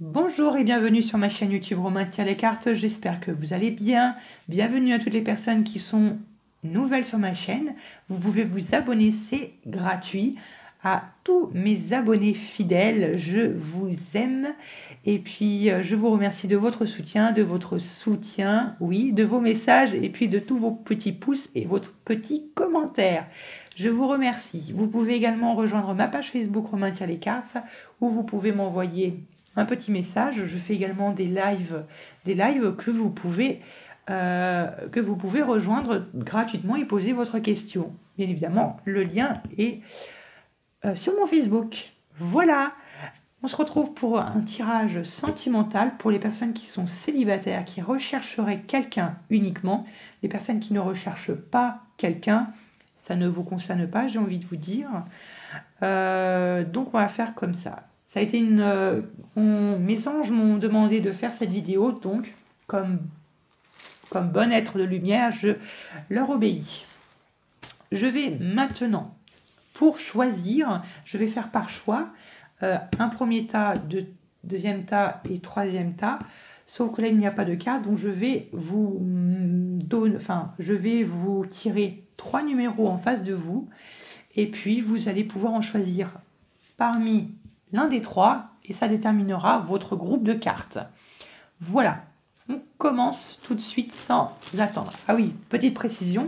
Bonjour et bienvenue sur ma chaîne YouTube Romain tire les cartes, j'espère que vous allez bien. Bienvenue à toutes les personnes qui sont nouvelles sur ma chaîne. Vous pouvez vous abonner, c'est gratuit. À tous mes abonnés fidèles, je vous aime. Et puis je vous remercie de votre soutien, oui, de vos messages et puis de tous vos petits pouces et votre petit commentaire. Je vous remercie. Vous pouvez également rejoindre ma page Facebook Romain tire les cartes où vous pouvez m'envoyer un petit message. Je fais également des lives que vous pouvez rejoindre gratuitement et poser votre question. Bien évidemment, le lien est sur mon Facebook. Voilà, on se retrouve pour un tirage sentimental pour les personnes qui sont célibataires, qui rechercheraient quelqu'un uniquement. Les personnes qui ne recherchent pas quelqu'un, ça ne vous concerne pas, j'ai envie de vous dire. Donc on va faire comme ça. Ça a été mes anges m'ont demandé de faire cette vidéo, donc comme bon être de lumière, je leur obéis. Je vais maintenant, pour choisir, je vais faire par choix un premier tas, deuxième tas et troisième tas, sauf que là il n'y a pas de carte, donc je vais vous tirer 3 numéros en face de vous, et puis vous allez pouvoir en choisir parmi l'un des 3 et ça déterminera votre groupe de cartes. Voilà, on commence tout de suite sans attendre. Ah oui, petite précision,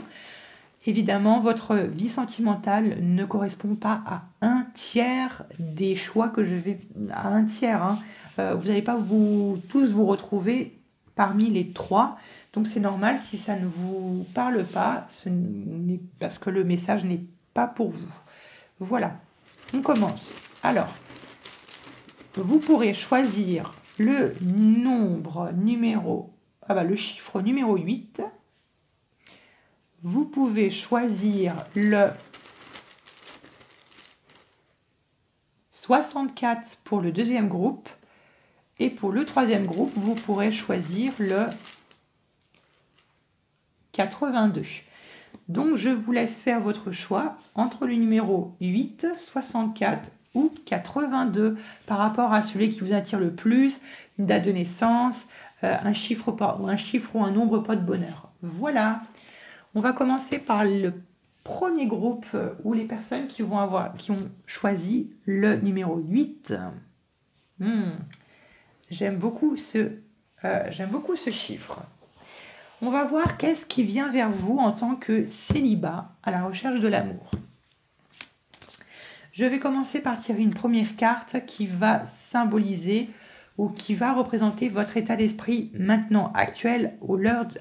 évidemment votre vie sentimentale ne correspond pas à un tiers des choix que je vais... à un tiers, hein. Vous n'allez pas tous vous retrouver parmi les 3, donc c'est normal si ça ne vous parle pas, parce que le message n'est pas pour vous. Voilà, on commence. Alors, vous pourrez choisir le chiffre numéro 8. Vous pouvez choisir le 64 pour le deuxième groupe. Et pour le troisième groupe, vous pourrez choisir le 82. Donc, je vous laisse faire votre choix entre le numéro 8, 64 ou 82 par rapport à celui qui vous attire le plus, une date de naissance, un chiffre ou un nombre pas de bonheur. Voilà. On va commencer par le premier groupe où les personnes qui ont choisi le numéro 8. J'aime beaucoup ce chiffre. On va voir qu'est-ce qui vient vers vous en tant que célibat à la recherche de l'amour. Je vais commencer par tirer une première carte qui va symboliser ou qui va représenter votre état d'esprit maintenant, actuel,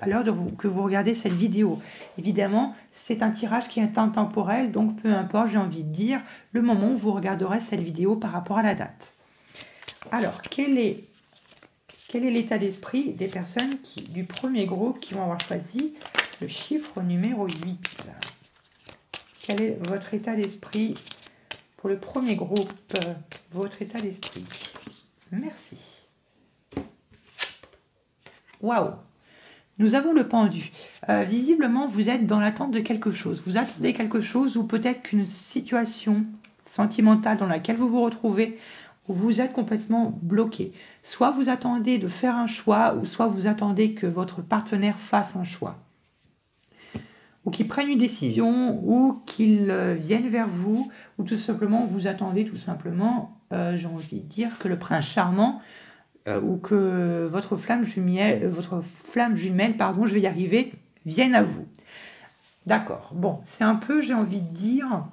à l'heure que vous regardez cette vidéo. Évidemment, c'est un tirage qui est intemporel, donc peu importe, j'ai envie de dire, le moment où vous regarderez cette vidéo par rapport à la date. Alors, quel est l'état d'esprit des personnes du premier groupe qui vont avoir choisi le chiffre numéro 8? Quel est votre état d'esprit pour le premier groupe? Votre état d'esprit. Merci. Waouh! Nous avons le pendu. Visiblement, vous êtes dans l'attente de quelque chose. Vous attendez quelque chose ou peut-être qu'une situation sentimentale dans laquelle vous vous retrouvez, où vous êtes complètement bloqué. Soit vous attendez de faire un choix, ou soit vous attendez que votre partenaire fasse un choix. Ou qu'il prenne une décision, ou qu'il vienne vers vous, ou tout simplement vous attendez tout simplement, j'ai envie de dire, que le prince charmant, ou que votre flamme jumelle, pardon, je vais y arriver, vienne à vous. D'accord, bon, c'est un peu, j'ai envie de dire,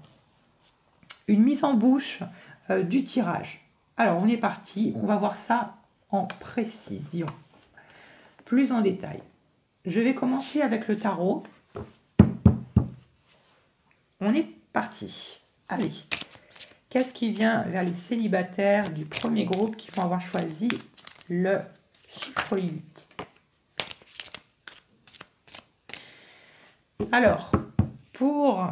une mise en bouche du tirage. Alors, on est parti, on va voir ça en précision, plus en détail. Je vais commencer avec le tarot. On est parti. Allez, qu'est-ce qui vient vers les célibataires du premier groupe qui vont avoir choisi le chiffre 8? Alors, pour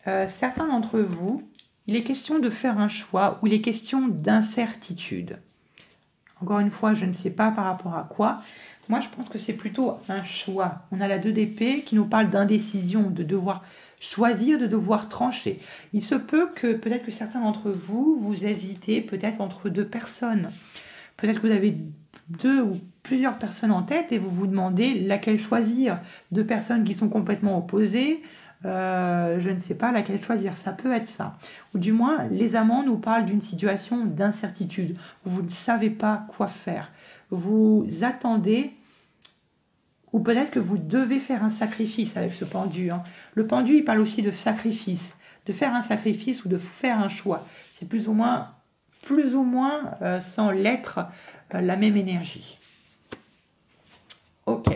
certains d'entre vous, il est question de faire un choix ou il est question d'incertitude. Encore une fois, je ne sais pas par rapport à quoi. Moi, je pense que c'est plutôt un choix. On a la 2 d'épée qui nous parle d'indécision, de devoir choisir, de devoir trancher. Il se peut que peut-être que certains d'entre vous, vous hésitez peut-être entre 2 personnes. Peut-être que vous avez 2 ou plusieurs personnes en tête et vous vous demandez laquelle choisir. 2 personnes qui sont complètement opposées, je ne sais pas laquelle choisir. Ça peut être ça. Ou du moins, les amants nous parlent d'une situation d'incertitude. Vous ne savez pas quoi faire. Vous attendez, ou peut-être que vous devez faire un sacrifice avec ce pendu. Hein. Le pendu, il parle aussi de sacrifice. De faire un sacrifice ou de faire un choix. C'est plus ou moins sans l'être, la même énergie. Ok.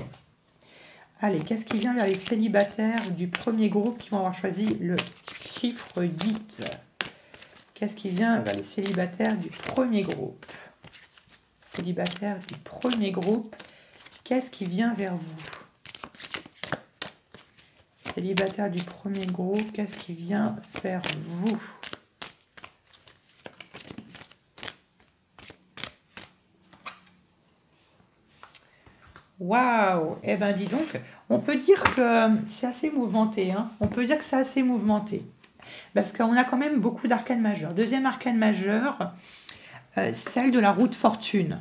Allez, qu'est-ce qui vient vers les célibataires du premier groupe qui vont avoir choisi le chiffre 8? Qu'est-ce qui vient vers les célibataires du premier groupe? Célibataires du premier groupe, qu'est-ce qui vient vers vous? Célibataire du premier groupe, qu'est-ce qui vient vers vous? Waouh! Eh bien, dis donc, on peut dire que c'est assez mouvementé. Hein. On peut dire que c'est assez mouvementé. Parce qu'on a quand même beaucoup d'arcanes majeures. Deuxième arcane majeure, celle de la roue de fortune.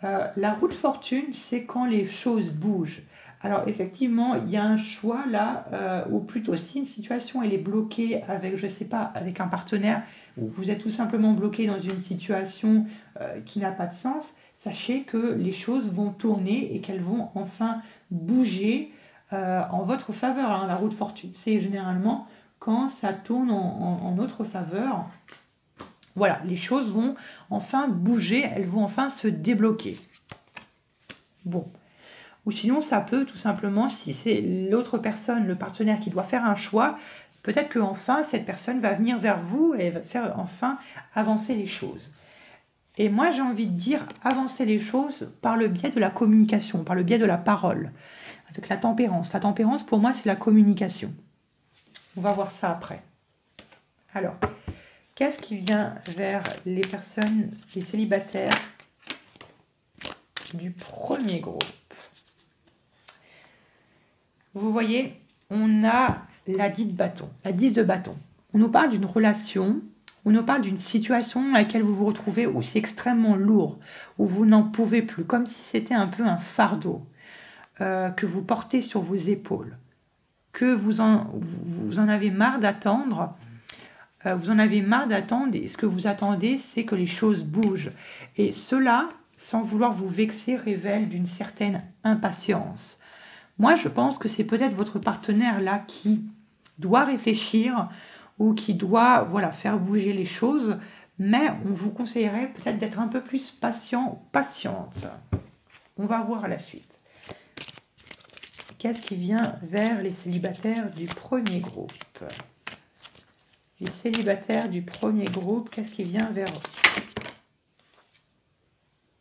La roue de fortune, c'est quand les choses bougent. Alors, effectivement, il y a un choix là, ou plutôt si une situation elle est bloquée avec, je ne sais pas, avec un partenaire, ou vous êtes tout simplement bloqué dans une situation qui n'a pas de sens, sachez que les choses vont tourner et qu'elles vont enfin bouger en votre faveur. Hein, la roue de fortune, c'est généralement quand ça tourne en notre faveur. Voilà, les choses vont enfin bouger, elles vont enfin se débloquer. Bon. Ou sinon, ça peut tout simplement, si c'est l'autre personne, le partenaire qui doit faire un choix, peut-être qu'enfin, cette personne va venir vers vous et va faire enfin avancer les choses. Et moi, j'ai envie de dire avancer les choses par le biais de la communication, par le biais de la parole, avec la tempérance. La tempérance, pour moi, c'est la communication. On va voir ça après. Alors, qu'est-ce qui vient vers les personnes, les célibataires du premier groupe? Vous voyez, on a la 10 de bâton, la 10 de bâton. On nous parle d'une relation, on nous parle d'une situation à laquelle vous vous retrouvez où c'est extrêmement lourd, où vous n'en pouvez plus, comme si c'était un peu un fardeau que vous portez sur vos épaules, que vous en avez marre d'attendre. Vous en avez marre d'attendre et ce que vous attendez, c'est que les choses bougent. Et cela, sans vouloir vous vexer, révèle d'une certaine impatience. Moi, je pense que c'est peut-être votre partenaire là qui doit réfléchir ou qui doit faire bouger les choses, mais on vous conseillerait peut-être d'être un peu plus patient, patiente. On va voir la suite. Qu'est-ce qui vient vers les célibataires du premier groupe? Les célibataires du premier groupe, qu'est-ce qui vient vers eux?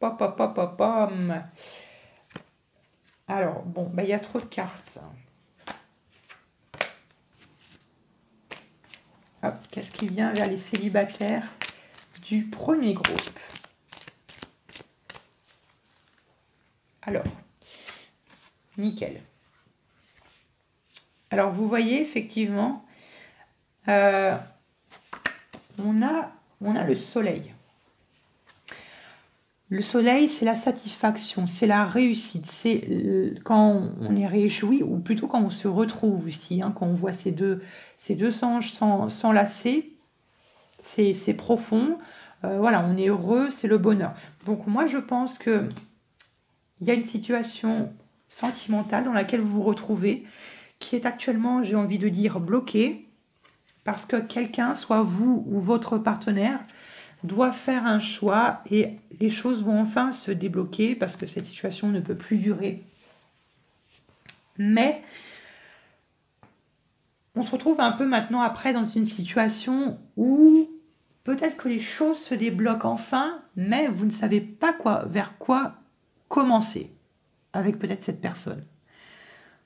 Pom, pom, pom, pom, pom. Alors, bon, il y a trop de cartes. Hop, qu'est-ce qui vient vers les célibataires du premier groupe? Alors, nickel. Alors, vous voyez, effectivement, on a le soleil. Le soleil, c'est la satisfaction, c'est la réussite, c'est quand on est réjoui, ou plutôt quand on se retrouve ici, hein, quand on voit ces deux singes s'enlacer, c'est profond, voilà, on est heureux, c'est le bonheur. Donc moi, je pense qu'il y a une situation sentimentale dans laquelle vous vous retrouvez, qui est actuellement, j'ai envie de dire, bloquée, parce que quelqu'un, soit vous ou votre partenaire, doit faire un choix et les choses vont enfin se débloquer parce que cette situation ne peut plus durer. Mais on se retrouve un peu maintenant après dans une situation où peut-être que les choses se débloquent enfin, mais vous ne savez pas vers quoi commencer avec peut-être cette personne.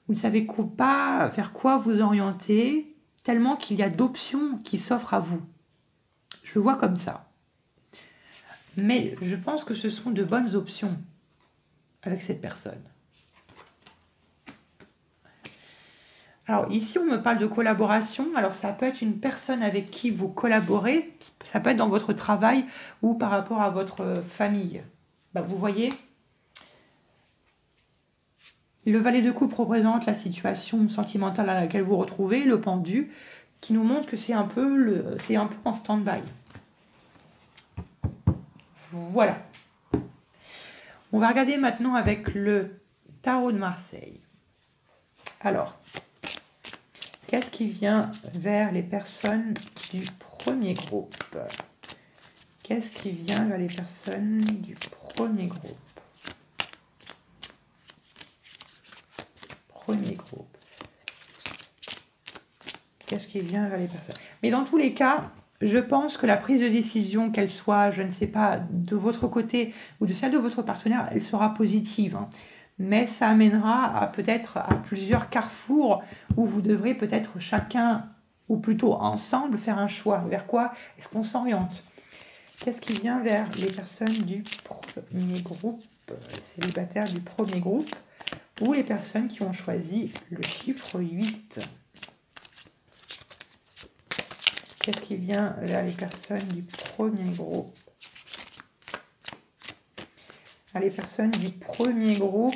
Vous ne savez pas vers quoi vous orienter, tellement qu'il y a d'options qui s'offrent à vous. Je le vois comme ça. Mais je pense que ce sont de bonnes options avec cette personne. Alors ici, on me parle de collaboration. Alors ça peut être une personne avec qui vous collaborez. Ça peut être dans votre travail ou par rapport à votre famille. Vous voyez, le valet de coupe représente la situation sentimentale à laquelle vous vous retrouvez, le pendu, qui nous montre que c'est un peu en stand-by. Voilà. On va regarder maintenant avec le tarot de Marseille. Alors, qu'est-ce qui vient vers les personnes du premier groupe? Qu'est-ce qui vient vers les personnes du premier groupe? Premier groupe. Qu'est-ce qui vient vers les personnes? Mais dans tous les cas, je pense que la prise de décision, qu'elle soit, je ne sais pas, de votre côté ou de celle de votre partenaire, elle sera positive. Mais ça amènera peut-être à plusieurs carrefours où vous devrez peut-être chacun, ou plutôt ensemble, faire un choix. Vers quoi est-ce qu'on s'oriente? Qu'est-ce qui vient vers les personnes du premier groupe, célibataires du premier groupe, ou les personnes qui ont choisi le chiffre 8? Qu'est-ce qui vient vers les personnes du premier groupe? Les personnes du premier groupe.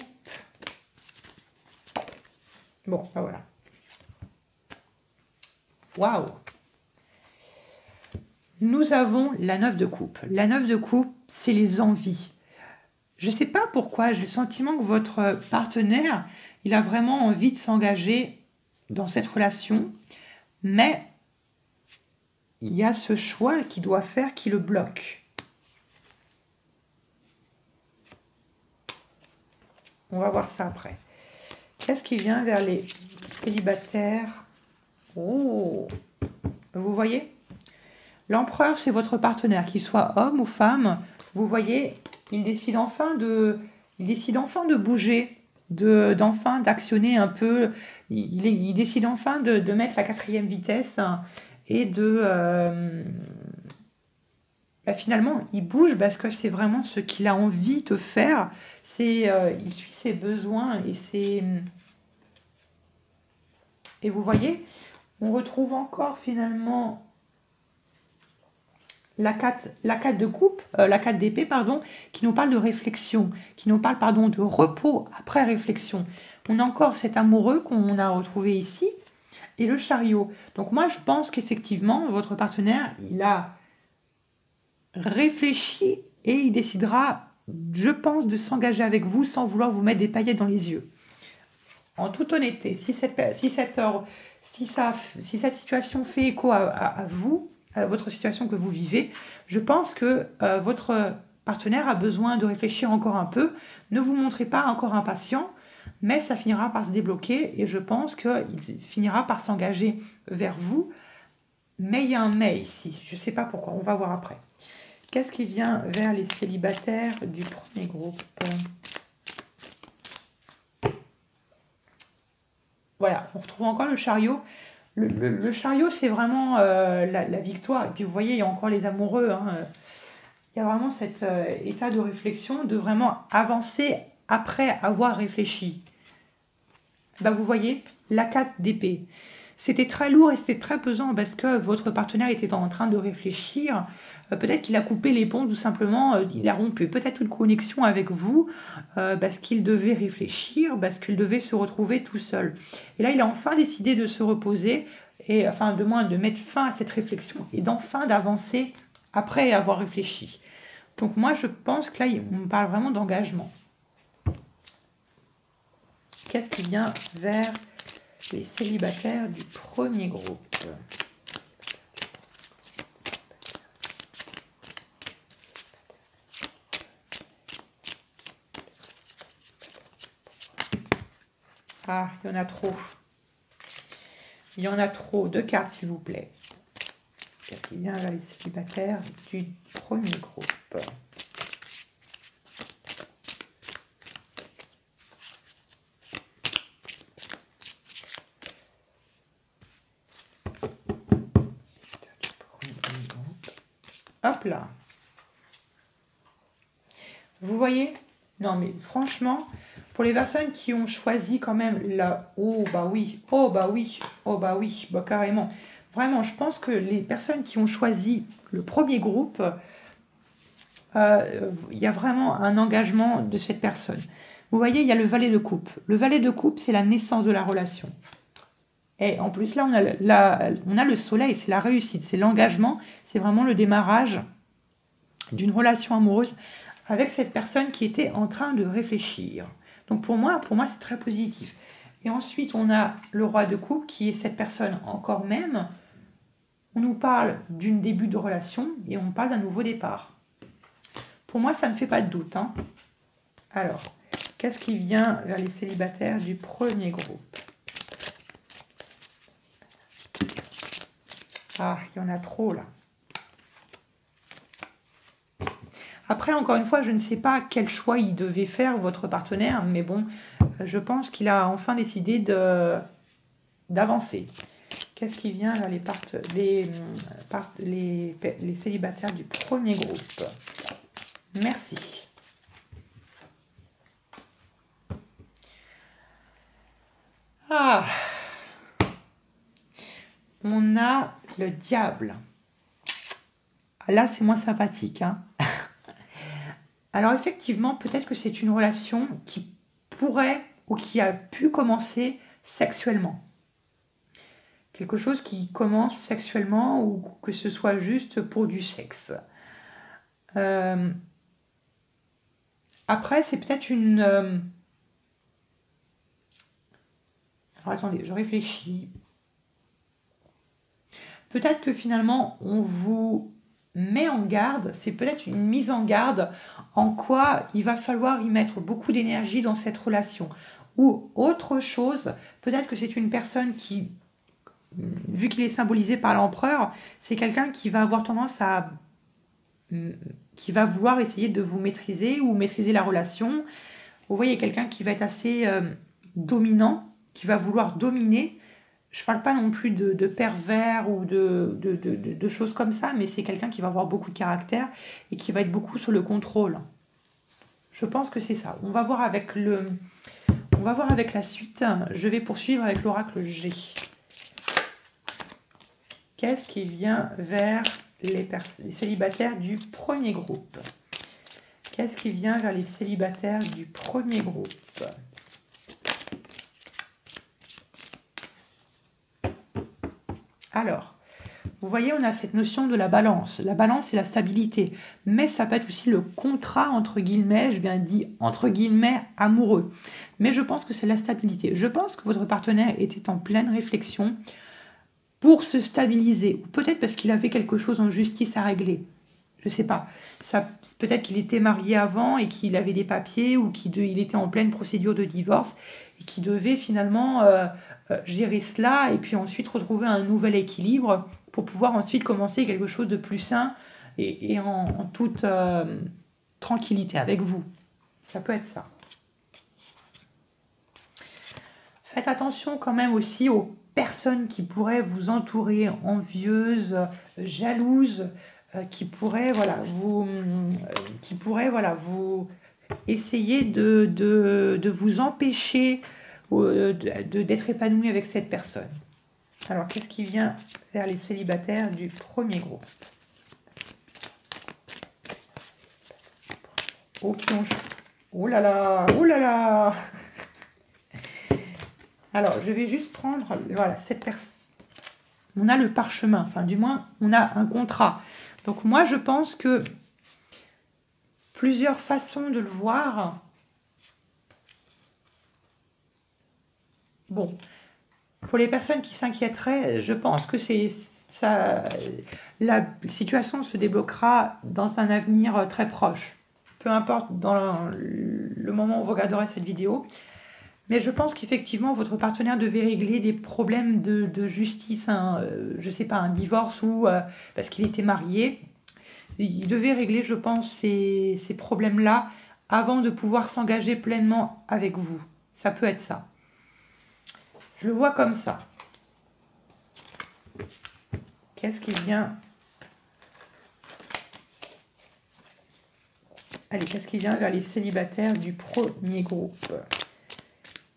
Bon, voilà. Waouh! Nous avons la 9 de coupe. La 9 de coupe, c'est les envies. Je ne sais pas pourquoi, j'ai le sentiment que votre partenaire, il a vraiment envie de s'engager dans cette relation, mais il y a ce choix qu'il doit faire qui le bloque. On va voir ça après. Qu'est-ce qui vient vers les célibataires? Oh, vous voyez? L'empereur, c'est votre partenaire, qu'il soit homme ou femme. Vous voyez, il décide enfin de bouger, d'enfin d'actionner un peu. Il décide enfin de mettre la 4e vitesse et finalement, il bouge parce que c'est vraiment ce qu'il a envie de faire. Il suit ses besoins et vous voyez, on retrouve encore finalement la 4 de coupe, la 4 d'épée, pardon, qui nous parle de réflexion, qui nous parle, pardon, de repos après réflexion. On a encore cet amoureux qu'on a retrouvé ici, et le chariot. Donc moi, je pense qu'effectivement, votre partenaire, il a réfléchi et il décidera, je pense, de s'engager avec vous sans vouloir vous mettre des paillettes dans les yeux. En toute honnêteté, si cette situation fait écho à vous, à votre situation que vous vivez, je pense que votre partenaire a besoin de réfléchir encore un peu. Ne vous montrez pas encore impatient, mais ça finira par se débloquer et je pense qu'il finira par s'engager vers vous. Mais il y a un mais ici, je ne sais pas pourquoi, on va voir après. Qu'est-ce qui vient vers les célibataires du premier groupe? Voilà, on retrouve encore le chariot. Le chariot, c'est vraiment la victoire. Et puis vous voyez, il y a encore les amoureux. Il y a vraiment cet état de réflexion, de vraiment avancer après avoir réfléchi. Vous voyez, la 4 d'épée. C'était très lourd et c'était très pesant parce que votre partenaire était en train de réfléchir. Peut-être qu'il a coupé les ponts, tout simplement. Il a rompu peut-être une connexion avec vous parce qu'il devait réfléchir, parce qu'il devait se retrouver tout seul. Et là, il a enfin décidé de se reposer, et enfin, de moins de mettre fin à cette réflexion et d'enfin d'avancer après avoir réfléchi. Donc moi, je pense que là, on parle vraiment d'engagement. Qu'est-ce qui vient vers les célibataires du premier groupe? Ah, il y en a trop. Il y en a trop. 2 cartes, s'il vous plaît. Qu'est-ce qui vient vers les célibataires du premier groupe? Hop là. Vous voyez? Non, mais franchement, pour les personnes qui ont choisi quand même la... Oh, bah oui. Oh, bah oui. Oh, bah oui. Bah carrément. Vraiment, je pense que les personnes qui ont choisi le premier groupe, il y a vraiment un engagement de cette personne. Vous voyez, il y a le valet de coupe. Le valet de coupe, c'est la naissance de la relation. Et en plus, là, on a le soleil, c'est la réussite, c'est l'engagement, c'est vraiment le démarrage d'une relation amoureuse avec cette personne qui était en train de réfléchir. Donc pour moi c'est très positif. Et ensuite, on a le roi de coupe qui est cette personne encore même. On nous parle d'un début de relation et on parle d'un nouveau départ. Pour moi, ça ne fait pas de doute. Hein. Alors, qu'est-ce qui vient vers les célibataires du premier groupe? Ah, il y en a trop là. Après, encore une fois, je ne sais pas quel choix il devait faire, votre partenaire, mais bon, je pense qu'il a enfin décidé d'avancer. Qu'est-ce qui vient vers les célibataires du premier groupe? Merci. Ah, on a le diable. Là, c'est moins sympathique. Hein. Alors, effectivement, peut-être que c'est une relation qui pourrait ou qui a pu commencer sexuellement. Quelque chose qui commence sexuellement ou que ce soit juste pour du sexe. Après, c'est peut-être une... Alors, attendez, je réfléchis. Peut-être que finalement, on vous met en garde, c'est peut-être une mise en garde en quoi il va falloir y mettre beaucoup d'énergie dans cette relation. Ou autre chose, peut-être que c'est une personne qui, vu qu'il est symbolisé par l'empereur, c'est quelqu'un qui va avoir tendance à... qui va vouloir essayer de vous maîtriser ou maîtriser la relation. Vous voyez, quelqu'un qui va être assez dominant, qui va vouloir dominer. Je ne parle pas non plus de pervers ou de choses comme ça, mais c'est quelqu'un qui va avoir beaucoup de caractère et qui va être beaucoup sur le contrôle. Je pense que c'est ça. On va voir avec la suite. Je vais poursuivre avec l'oracle G. Qu'est-ce qui vient vers les célibataires du premier groupe? Qu'est-ce qui vient vers les célibataires du premier groupe? Alors, vous voyez, on a cette notion de la balance. La balance, c'est la stabilité. Mais ça peut être aussi le contrat, entre guillemets, je viens de dire, entre guillemets, amoureux. Mais je pense que c'est la stabilité. Je pense que votre partenaire était en pleine réflexion pour se stabiliser. Ou peut-être parce qu'il avait quelque chose en justice à régler. Je ne sais pas. Peut-être qu'il était marié avant et qu'il avait des papiers ou qu'il était en pleine procédure de divorce et qu'il devait finalement gérer cela et puis ensuite retrouver un nouvel équilibre pour pouvoir ensuite commencer quelque chose de plus sain et en toute tranquillité avec vous. Ça peut être ça. Faites attention quand même aussi aux personnes qui pourraient vous entourer, envieuses, jalouses, qui pourraient vous essayer de vous empêcher d'être épanoui avec cette personne. Alors, qu'est-ce qui vient vers les célibataires du premier groupe? Oh là là, oh là là. Alors, je vais juste prendre, voilà, cette personne. On a le parchemin, enfin du moins, on a un contrat. Donc moi, je pense que plusieurs façons de le voir. Bon, pour les personnes qui s'inquiéteraient, je pense que la situation se débloquera dans un avenir très proche. Peu importe dans le moment où vous regarderez cette vidéo. Mais je pense qu'effectivement, votre partenaire devait régler des problèmes de justice, je ne sais pas, un divorce ou parce qu'il était marié. Il devait régler, je pense, ces problèmes-là avant de pouvoir s'engager pleinement avec vous. Ça peut être ça. Je le vois comme ça. Qu'est-ce qui vient? Allez, qu'est-ce qui vient vers les célibataires du premier groupe?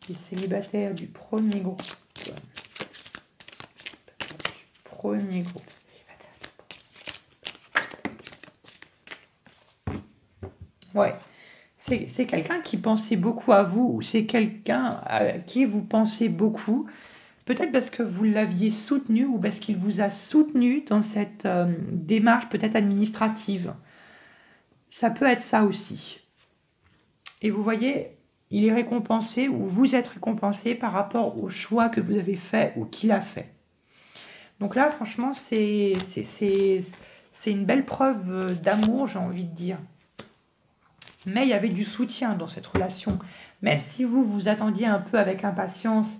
Les célibataires du premier groupe. Premier groupe. Ouais. C'est quelqu'un qui pensait beaucoup à vous, ou c'est quelqu'un à qui vous pensez beaucoup. Peut-être parce que vous l'aviez soutenu ou parce qu'il vous a soutenu dans cette démarche peut-être administrative. Ça peut être ça aussi. Et vous voyez, il est récompensé ou vous êtes récompensé par rapport au choix que vous avez fait ou qu'il a fait. Donc là, franchement, c'est une belle preuve d'amour, j'ai envie de dire. Mais il y avait du soutien dans cette relation. Même si vous vous attendiez un peu avec impatience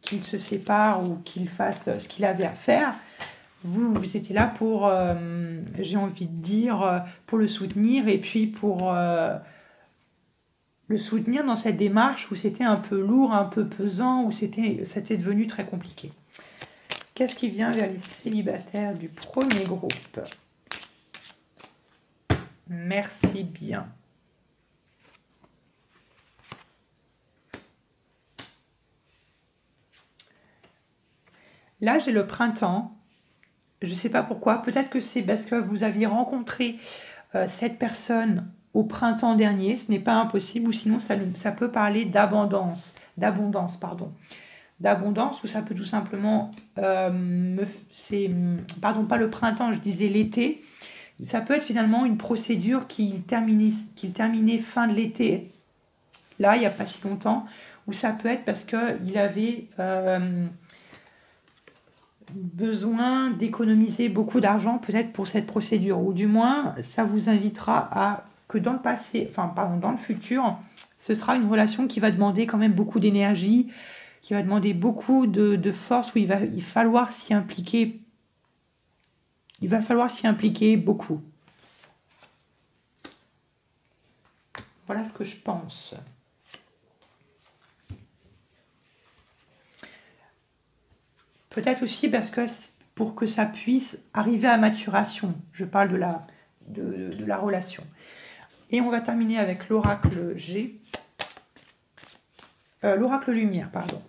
qu'il se sépare ou qu'il fasse ce qu'il avait à faire, vous étiez là pour, j'ai envie de dire, pour le soutenir et puis pour le soutenir dans cette démarche où c'était un peu lourd, un peu pesant, où c'était devenu très compliqué. Qu'est-ce qui vient vers les célibataires du premier groupe? Merci bien. Là, j'ai le printemps. Je ne sais pas pourquoi. Peut-être que c'est parce que vous aviez rencontré cette personne au printemps dernier. Ce n'est pas impossible. Ou sinon, ça peut parler d'abondance. Pardon. D'abondance, ou ça peut tout simplement... pardon, pas le printemps, je disais l'été. Ça peut être finalement une procédure qu'il terminait fin de l'été. Là, il n'y a pas si longtemps. Ou ça peut être parce qu'il avait... besoin d'économiser beaucoup d'argent peut-être pour cette procédure, ou du moins ça vous invitera à que dans le passé, enfin pardon, dans le futur, ce sera une relation qui va demander quand même beaucoup d'énergie, qui va demander beaucoup de force, où il va falloir s'y impliquer, beaucoup. Voilà ce que je pense. Peut-être aussi parce que pour que ça puisse arriver à maturation, je parle de la relation. Et on va terminer avec l'oracle G. L'oracle lumière, pardon.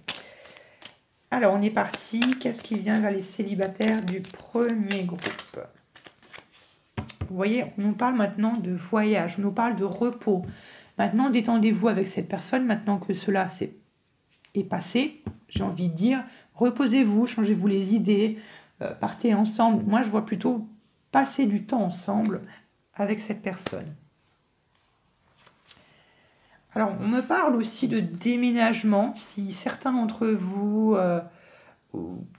Alors, on est parti. Qu'est-ce qui vient vers les célibataires du premier groupe? Vous voyez, on nous parle maintenant de voyage, on nous parle de repos. Maintenant, détendez-vous avec cette personne, maintenant que cela est passé, j'ai envie de dire, reposez-vous, changez-vous les idées, partez ensemble. Moi, je vois plutôt passer du temps ensemble avec cette personne. Alors, on me parle aussi de déménagement. Si certains d'entre vous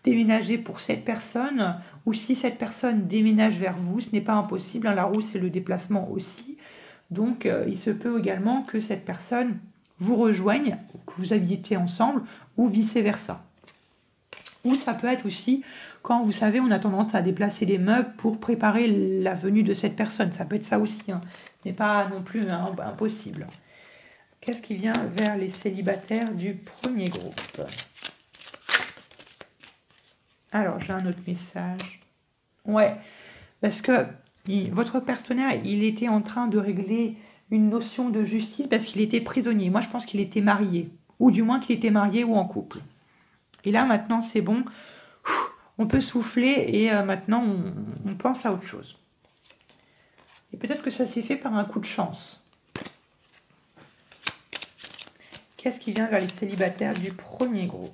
déménagez pour cette personne, ou si cette personne déménage vers vous, ce n'est pas impossible. Hein, la roue, c'est le déplacement aussi. Donc, il se peut également que cette personne vous rejoigne, que vous habitez ensemble, ou vice-versa. Ou ça peut être aussi quand, vous savez, on a tendance à déplacer les meubles pour préparer la venue de cette personne. Ça peut être ça aussi. Hein. Ce n'est pas non plus impossible. Qu'est-ce qui vient vers les célibataires du premier groupe? Alors, j'ai un autre message. Ouais, parce que votre partenaire, il était en train de régler une notion de justice parce qu'il était prisonnier. Moi, je pense qu'il était marié, ou du moins qu'il était marié ou en couple. Et là, maintenant, c'est bon. On peut souffler et maintenant, on pense à autre chose. Et peut-être que ça s'est fait par un coup de chance. Qu'est-ce qui vient vers les célibataires du premier groupe?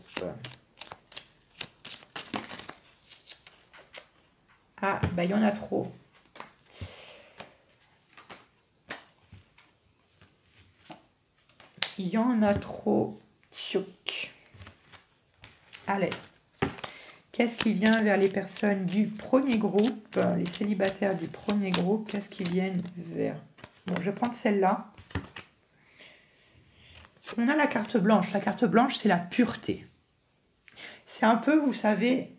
Ah, bah il y en a trop. Il y en a trop. Choc. Allez. Qu'est-ce qui vient vers les personnes du premier groupe, les célibataires du premier groupe? Qu'est-ce qui viennent vers... Bon, je vais prendre celle-là. On a la carte blanche. La carte blanche, c'est la pureté. C'est un peu, vous savez,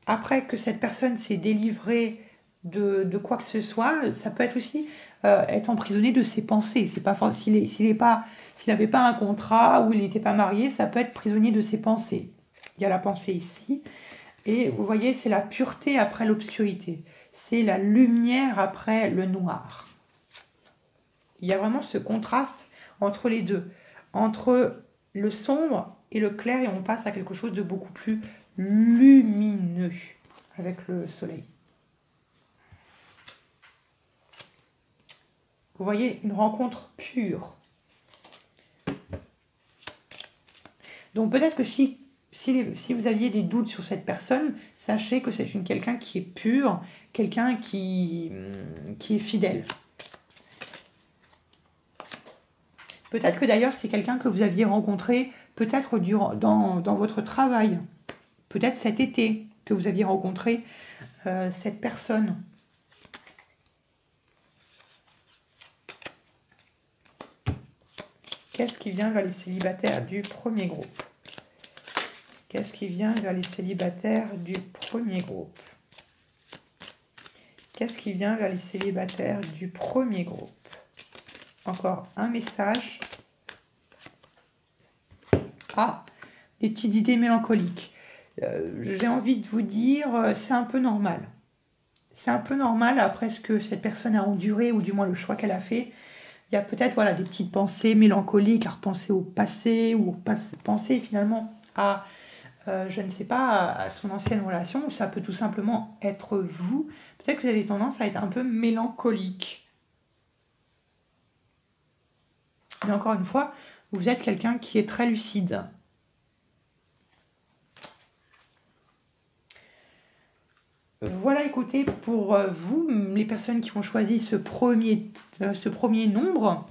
après que cette personne s'est délivrée de quoi que ce soit, ça peut être aussi être emprisonné de ses pensées. C'est pas s'il n'avait pas un contrat ou il n'était pas marié, ça peut être prisonnier de ses pensées. Il y a la pensée ici. Et vous voyez, c'est la pureté après l'obscurité. C'est la lumière après le noir. Il y a vraiment ce contraste entre les deux. Entre le sombre et le clair, et on passe à quelque chose de beaucoup plus lumineux avec le soleil. Vous voyez, une rencontre pure. Donc peut-être que si vous aviez des doutes sur cette personne, sachez que c'est quelqu'un qui est pur, quelqu'un qui est fidèle. Peut-être que d'ailleurs c'est quelqu'un que vous aviez rencontré peut-être dans votre travail. Peut-être cet été que vous aviez rencontré cette personne. Qu'est-ce qui vient vers les célibataires du premier groupe? Qu'est-ce qui vient vers les célibataires du premier groupe? Qu'est-ce qui vient vers les célibataires du premier groupe? Encore un message. Ah, des petites idées mélancoliques. J'ai envie de vous dire, c'est un peu normal. C'est un peu normal après ce que cette personne a enduré, ou du moins le choix qu'elle a fait. Il y a peut-être voilà, des petites pensées mélancoliques à repenser au passé, ou penser finalement à, je ne sais pas, à son ancienne relation, ou ça peut tout simplement être vous. Peut-être que vous avez tendance à être un peu mélancolique. Mais encore une fois, vous êtes quelqu'un qui est très lucide. Voilà, écoutez, pour vous, les personnes qui ont choisi ce premier nombre,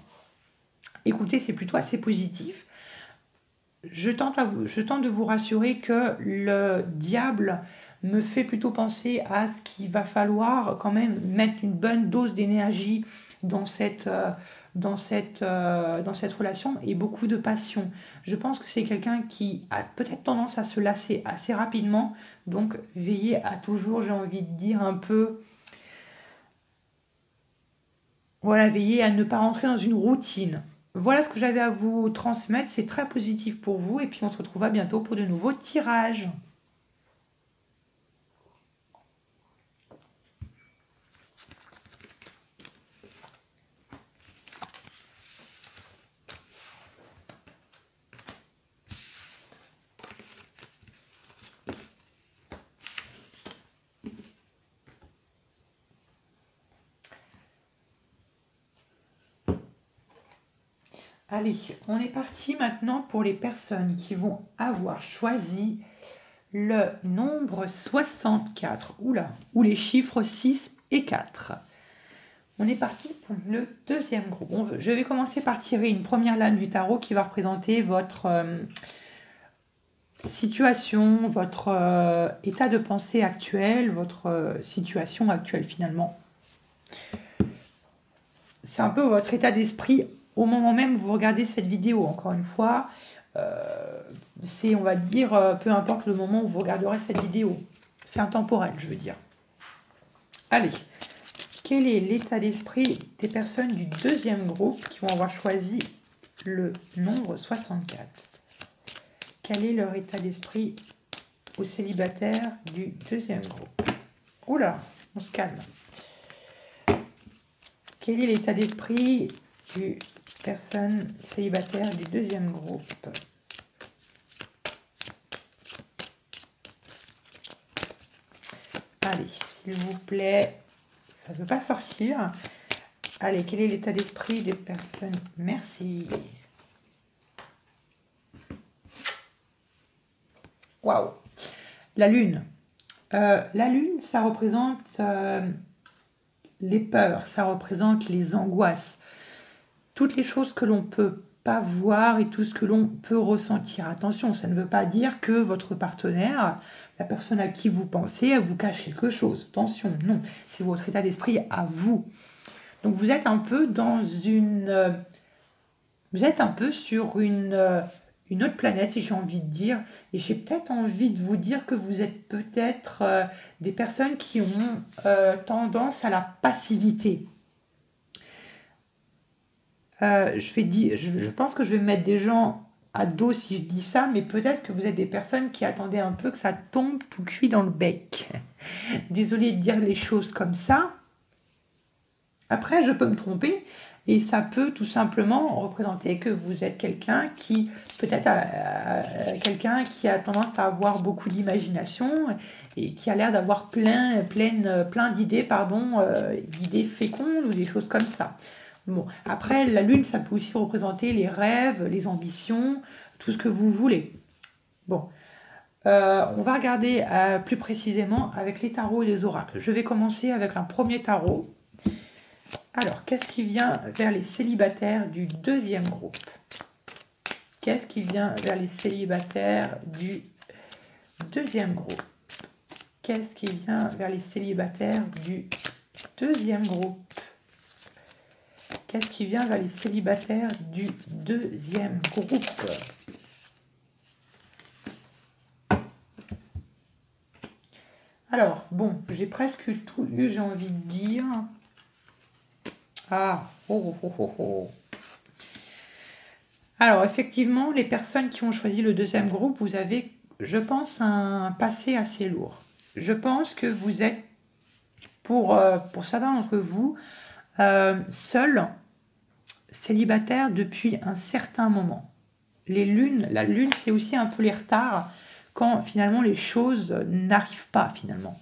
écoutez, c'est plutôt assez positif. Je tente de vous rassurer que le diable me fait plutôt penser à ce qu'il va falloir quand même mettre une bonne dose d'énergie dans cette relation et beaucoup de passion. Je pense que c'est quelqu'un qui a peut-être tendance à se lasser assez rapidement, donc veillez à toujours, j'ai envie de dire, un peu... Voilà, veillez à ne pas rentrer dans une routine. Voilà ce que j'avais à vous transmettre, c'est très positif pour vous et puis on se retrouve à bientôt pour de nouveaux tirages. Allez, on est parti maintenant pour les personnes qui vont avoir choisi le nombre 64, ou les chiffres 6 et 4. On est parti pour le deuxième groupe. Je vais commencer par tirer une première lame du tarot qui va représenter votre situation, votre état de pensée actuel, votre situation actuelle finalement. C'est un peu votre état d'esprit au moment même où vous regardez cette vidéo. Encore une fois, c'est, on va dire, peu importe le moment où vous regarderez cette vidéo. C'est intemporel, je veux dire. Allez, quel est l'état d'esprit des personnes du deuxième groupe qui vont avoir choisi le nombre 64? Quel est leur état d'esprit aux célibataires du deuxième groupe? Oula, on se calme. Quel est l'état d'esprit des personnes célibataires du deuxième groupe? Allez, s'il vous plaît, ça ne veut pas sortir. Allez, quel est l'état d'esprit des personnes? Merci. Waouh. La lune. La lune, ça représente les peurs, ça représente les angoisses. Toutes les choses que l'on ne peut pas voir et tout ce que l'on peut ressentir. Attention, ça ne veut pas dire que votre partenaire, la personne à qui vous pensez, elle vous cache quelque chose. Attention, non, c'est votre état d'esprit à vous. Donc vous êtes un peu dans une... vous êtes un peu sur une autre planète, si j'ai envie de dire. Et j'ai peut-être envie de vous dire que vous êtes peut-être des personnes qui ont tendance à la passivité. Je pense que je vais mettre des gens à dos si je dis ça, mais peut-être que vous êtes des personnes qui attendaient un peu que ça tombe tout cuit dans le bec. Désolée de dire les choses comme ça. Après, je peux me tromper et ça peut tout simplement représenter que vous êtes quelqu'un qui, peut-être quelqu'un qui a tendance à avoir beaucoup d'imagination et qui a l'air d'avoir plein d'idées, d'idées fécondes ou des choses comme ça. Bon, après, la lune, ça peut aussi représenter les rêves, les ambitions, tout ce que vous voulez. Bon, on va regarder plus précisément avec les tarots et les oracles. Je vais commencer avec un premier tarot. Alors, qu'est-ce qui vient vers les célibataires du deuxième groupe? Qu'est-ce qui vient vers les célibataires du deuxième groupe? Qu'est-ce qui vient vers les célibataires du deuxième groupe? Qu'est-ce qui vient vers les célibataires du deuxième groupe? Alors, bon, j'ai presque tout eu, j'ai envie de dire. Ah, oh, oh, oh, oh. Alors, effectivement, les personnes qui ont choisi le deuxième groupe, vous avez, je pense, un passé assez lourd. Je pense que vous êtes, pour certains d'entre vous, seul, célibataire depuis un certain moment. La lune, c'est aussi un peu les retards quand finalement les choses n'arrivent pas finalement.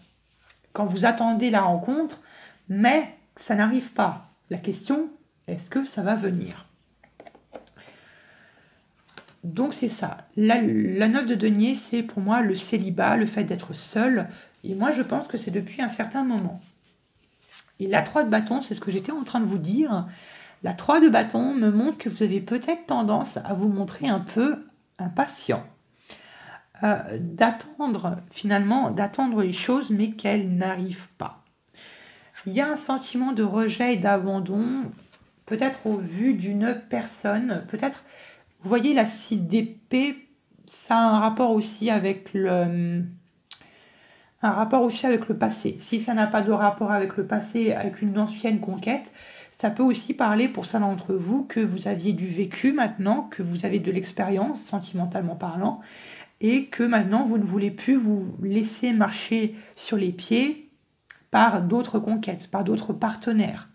Quand vous attendez la rencontre, mais ça n'arrive pas. La question, est-ce que ça va venir? Donc c'est ça. La 9 de denier, c'est pour moi le célibat, le fait d'être seul. Et moi, je pense que c'est depuis un certain moment. Et la 3 de bâton, c'est ce que j'étais en train de vous dire. La 3 de bâton me montre que vous avez peut-être tendance à vous montrer un peu impatient. D'attendre les choses, mais qu'elles n'arrivent pas. Il y a un sentiment de rejet et d'abandon, peut-être au vu d'une personne, peut-être, vous voyez la 6 d'épée, ça a un rapport aussi avec le passé. Si ça n'a pas de rapport avec le passé, avec une ancienne conquête, ça peut aussi parler pour ça d'entre vous que vous aviez du vécu maintenant, que vous avez de l'expérience, sentimentalement parlant, et que maintenant vous ne voulez plus vous laisser marcher sur les pieds par d'autres conquêtes, par d'autres partenaires.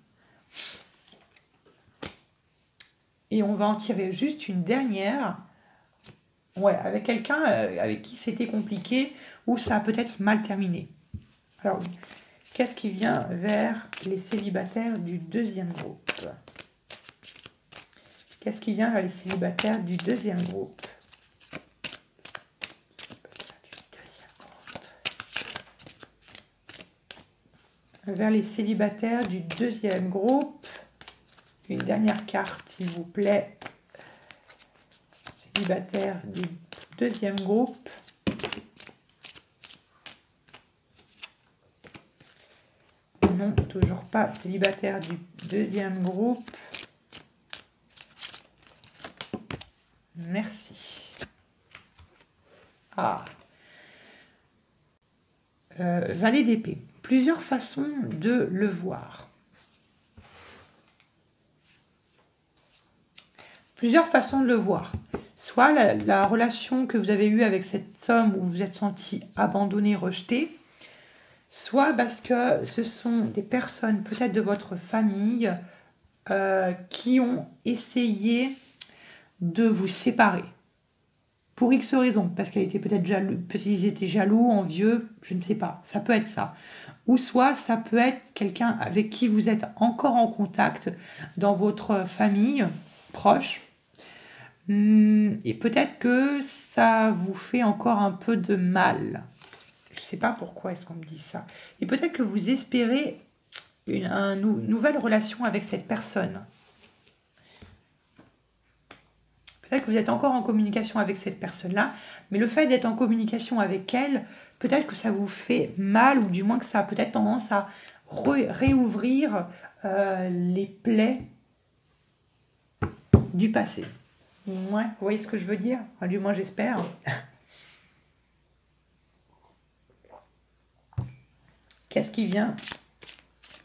Et on va en tirer juste une dernière, avec quelqu'un avec qui c'était compliqué ou ça a peut-être mal terminé. Alors, qu'est-ce qui vient vers les célibataires du deuxième groupe? Qu'est-ce qui vient vers les célibataires du deuxième groupe? Vers les célibataires du deuxième groupe. Une dernière carte, s'il vous plaît. Célibataire du deuxième groupe. Non, toujours pas. Célibataire du deuxième groupe. Merci. Ah. Valet d'épée. Plusieurs façons de le voir. Plusieurs façons de le voir. Soit la relation que vous avez eue avec cette homme où vous vous êtes senti abandonné, rejeté, soit parce que ce sont des personnes peut-être de votre famille qui ont essayé de vous séparer. Pour X raisons, parce qu'elle était peut-être jaloux, parce qu'ils étaient jaloux, envieux, je ne sais pas, ça peut être ça. Ou soit ça peut être quelqu'un avec qui vous êtes encore en contact dans votre famille proche. Et peut-être que ça vous fait encore un peu de mal. Je ne sais pas pourquoi est-ce qu'on me dit ça. Et peut-être que vous espérez une nouvelle relation avec cette personne. Peut-être que vous êtes encore en communication avec cette personne-là, mais le fait d'être en communication avec elle, peut-être que ça vous fait mal, ou du moins que ça a peut-être tendance à réouvrir les plaies du passé. Ouais, vous voyez ce que je veux dire? Enfin, du moins j'espère. Qu'est-ce qui vient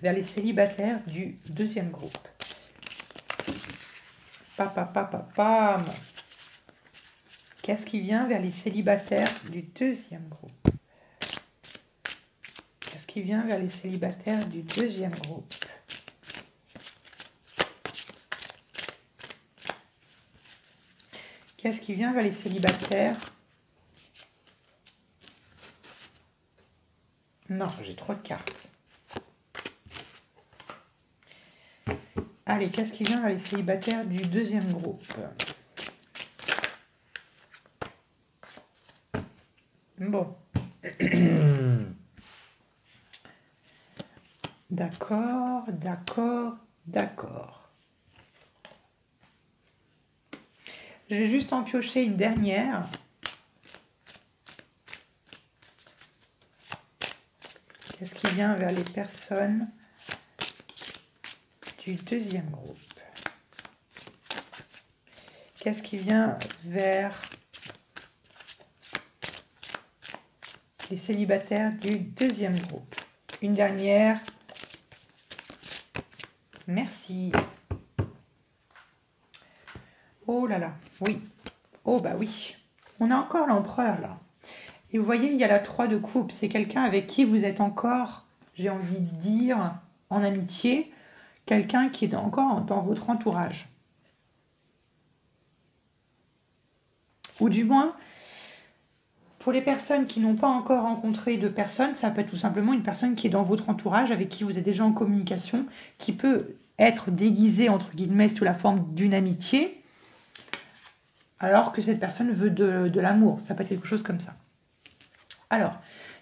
vers les célibataires du deuxième groupe? Pam. Qu'est-ce qui vient vers les célibataires du deuxième groupe? Qu'est-ce qui vient vers les célibataires du deuxième groupe? Qu'est-ce qui vient vers les célibataires? Non, j'ai trop de cartes. Allez, qu'est-ce qui vient vers les célibataires du deuxième groupe? Bon. D'accord, d'accord, d'accord. Je vais juste en piocher une dernière. Qu'est-ce qui vient vers les personnes du deuxième groupe? Qu'est-ce qui vient vers les célibataires du deuxième groupe? Une dernière. Merci. Oh là là, oui. Oh bah oui. On a encore l'empereur là. Et vous voyez, il y a la 3 de coupe. C'est quelqu'un avec qui vous êtes encore, j'ai envie de dire, en amitié. Quelqu'un qui est encore dans votre entourage. Ou du moins, pour les personnes qui n'ont pas encore rencontré de personne, ça peut être tout simplement une personne qui est dans votre entourage, avec qui vous êtes déjà en communication, qui peut être déguisée, entre guillemets, sous la forme d'une amitié, alors que cette personne veut de l'amour. Ça peut être quelque chose comme ça. Alors,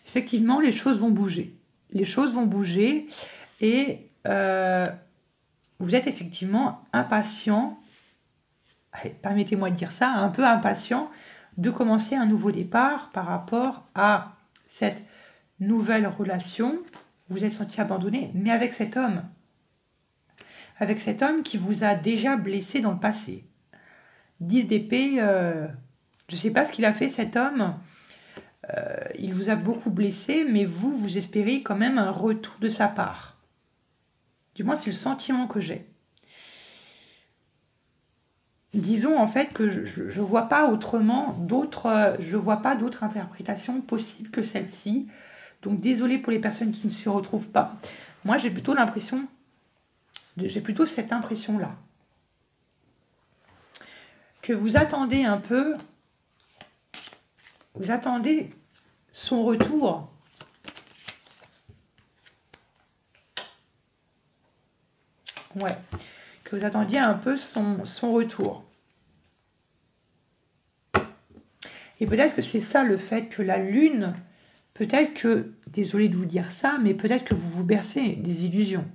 effectivement, les choses vont bouger. Les choses vont bouger et vous êtes effectivement impatient, permettez-moi de dire ça, un peu impatient de commencer un nouveau départ par rapport à cette nouvelle relation. Vous êtes senti abandonné, mais avec cet homme. Avec cet homme qui vous a déjà blessé dans le passé. 10 d'épée, je ne sais pas ce qu'il a fait cet homme. Il vous a beaucoup blessé, mais vous espérez quand même un retour de sa part. Du moins, c'est le sentiment que j'ai. Disons en fait que je vois pas autrement je vois pas d'autres interprétations possibles que celle-ci. Donc désolé pour les personnes qui ne se retrouvent pas. Moi, j'ai plutôt cette impression-là. Que vous attendez un peu, vous attendez son retour. Ouais, que vous attendiez un peu son retour. Et peut-être que c'est ça le fait que la lune, peut-être que, désolé de vous dire ça, mais peut-être que vous vous bercez des illusions.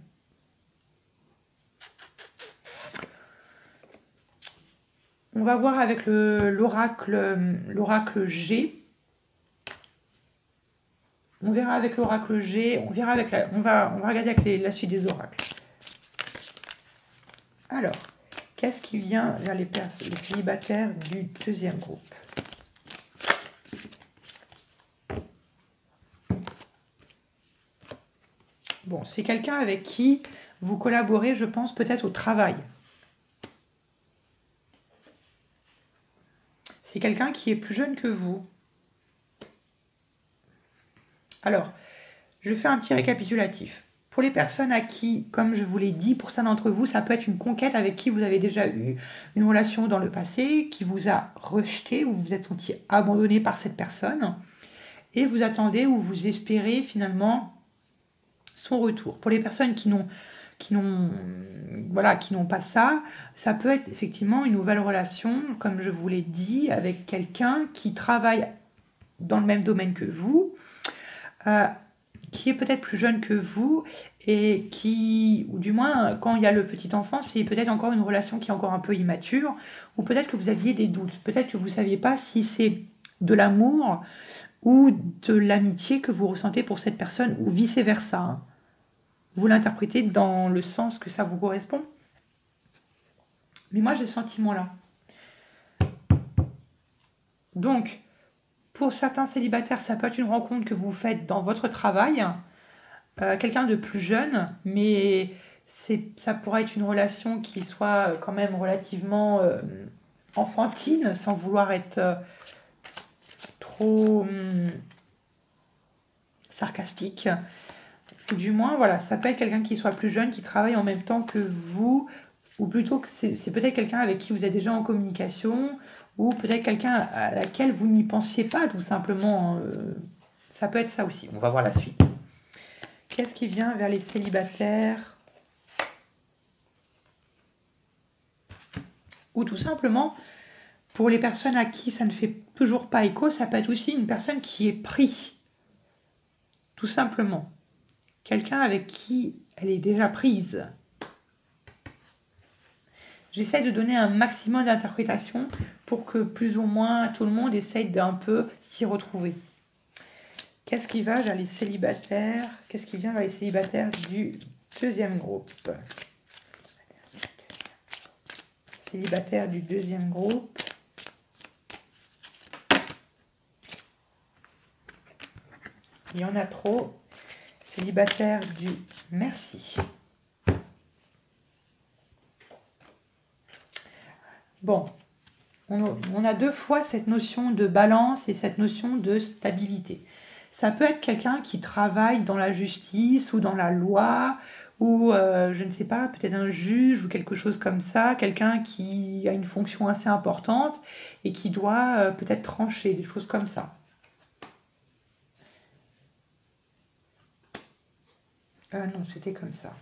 On va voir avec l'oracle G. On verra avec l'oracle G, on va regarder avec la suite des oracles. Alors, qu'est-ce qui vient vers les célibataires du deuxième groupe? Bon, c'est quelqu'un avec qui vous collaborez, je pense, peut-être au travail. C'est quelqu'un qui est plus jeune que vous. Alors, je fais un petit récapitulatif. Pour les personnes à qui, comme je vous l'ai dit, pour certains d'entre vous, ça peut être une conquête avec qui vous avez déjà eu une relation dans le passé, qui vous a rejeté, ou vous vous êtes senti abandonné par cette personne, et vous attendez ou vous espérez finalement son retour. Pour les personnes qui n'ont pas ça, ça peut être effectivement une nouvelle relation, comme je vous l'ai dit, avec quelqu'un qui travaille dans le même domaine que vous, qui est peut-être plus jeune que vous, et qui, ou du moins, quand il y a le petit enfant, c'est peut-être encore une relation qui est encore un peu immature, ou peut-être que vous aviez des doutes, peut-être que vous ne saviez pas si c'est de l'amour ou de l'amitié que vous ressentez pour cette personne, ou vice-versa, hein. Vous l'interprétez dans le sens que ça vous correspond. Mais moi, j'ai ce sentiment-là. Donc, pour certains célibataires, ça peut être une rencontre que vous faites dans votre travail. Quelqu'un de plus jeune, mais ça pourrait être une relation qui soit quand même relativement enfantine, sans vouloir être trop sarcastique. Ou du moins, voilà, ça peut être quelqu'un qui soit plus jeune, qui travaille en même temps que vous, ou plutôt que c'est peut-être quelqu'un avec qui vous êtes déjà en communication, ou peut-être quelqu'un à laquelle vous n'y pensiez pas, tout simplement. Ça peut être ça aussi. On va voir la suite. Qu'est-ce qui vient vers les célibataires Ou tout simplement, pour les personnes à qui ça ne fait toujours pas écho, ça peut être aussi une personne qui est prise, tout simplement. Quelqu'un avec qui elle est déjà prise. J'essaie de donner un maximum d'interprétation pour que plus ou moins tout le monde essaye d'un peu s'y retrouver. Qu'est-ce qui va vers les célibataires? Qu'est-ce qui vient vers les célibataires du deuxième groupe? Célibataires du deuxième groupe. Il y en a trop. Célibataire du merci. Bon, on a deux fois cette notion de balance et cette notion de stabilité. Ça peut être quelqu'un qui travaille dans la justice ou dans la loi, ou je ne sais pas, peut-être un juge ou quelque chose comme ça, quelqu'un qui a une fonction assez importante et qui doit peut-être trancher, des choses comme ça. Non, c'était comme ça.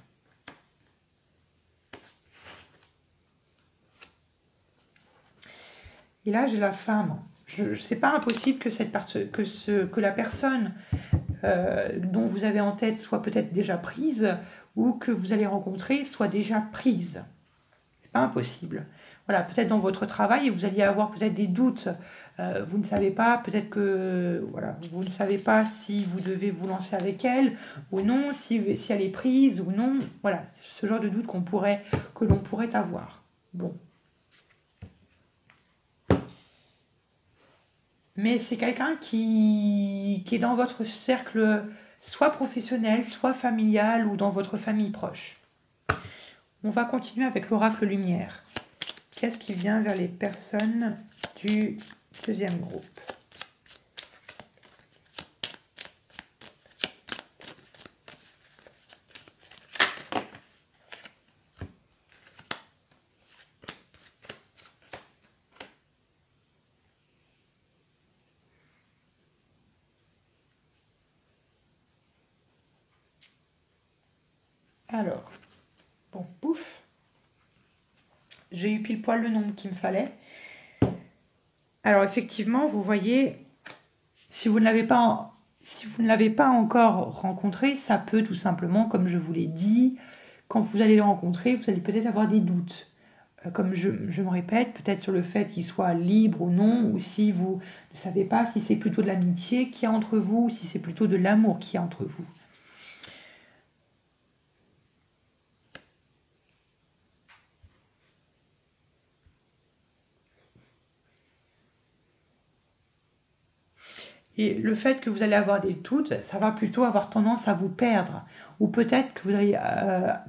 Et là, j'ai la femme. C'est pas impossible que la personne dont vous avez en tête soit peut-être déjà prise ou que vous allez rencontrer soit déjà prise. C'est pas impossible. Voilà, peut-être dans votre travail, vous alliez avoir peut-être des doutes. Vous ne savez pas, peut-être que voilà, vous ne savez pas si vous devez vous lancer avec elle ou non, si elle est prise ou non. Voilà, c'est ce genre de doute que l'on pourrait avoir. Bon. Mais c'est quelqu'un qui est dans votre cercle, soit professionnel, soit familial ou dans votre famille proche. On va continuer avec l'oracle lumière. Qu'est-ce qui vient vers les personnes du deuxième groupe? Alors, bon, pouf. J'ai eu pile poil le nombre qu'il me fallait. Alors effectivement, vous voyez, si vous ne l'avez pas encore rencontré, ça peut tout simplement, comme je vous l'ai dit, quand vous allez le rencontrer, vous allez peut-être avoir des doutes. Comme je me répète, peut-être sur le fait qu'il soit libre ou non, ou si vous ne savez pas si c'est plutôt de l'amitié qu'il y a entre vous, ou si c'est plutôt de l'amour qu'il y a entre vous. Et le fait que vous allez avoir des doutes, ça va plutôt avoir tendance à vous perdre. Ou peut-être que vous allez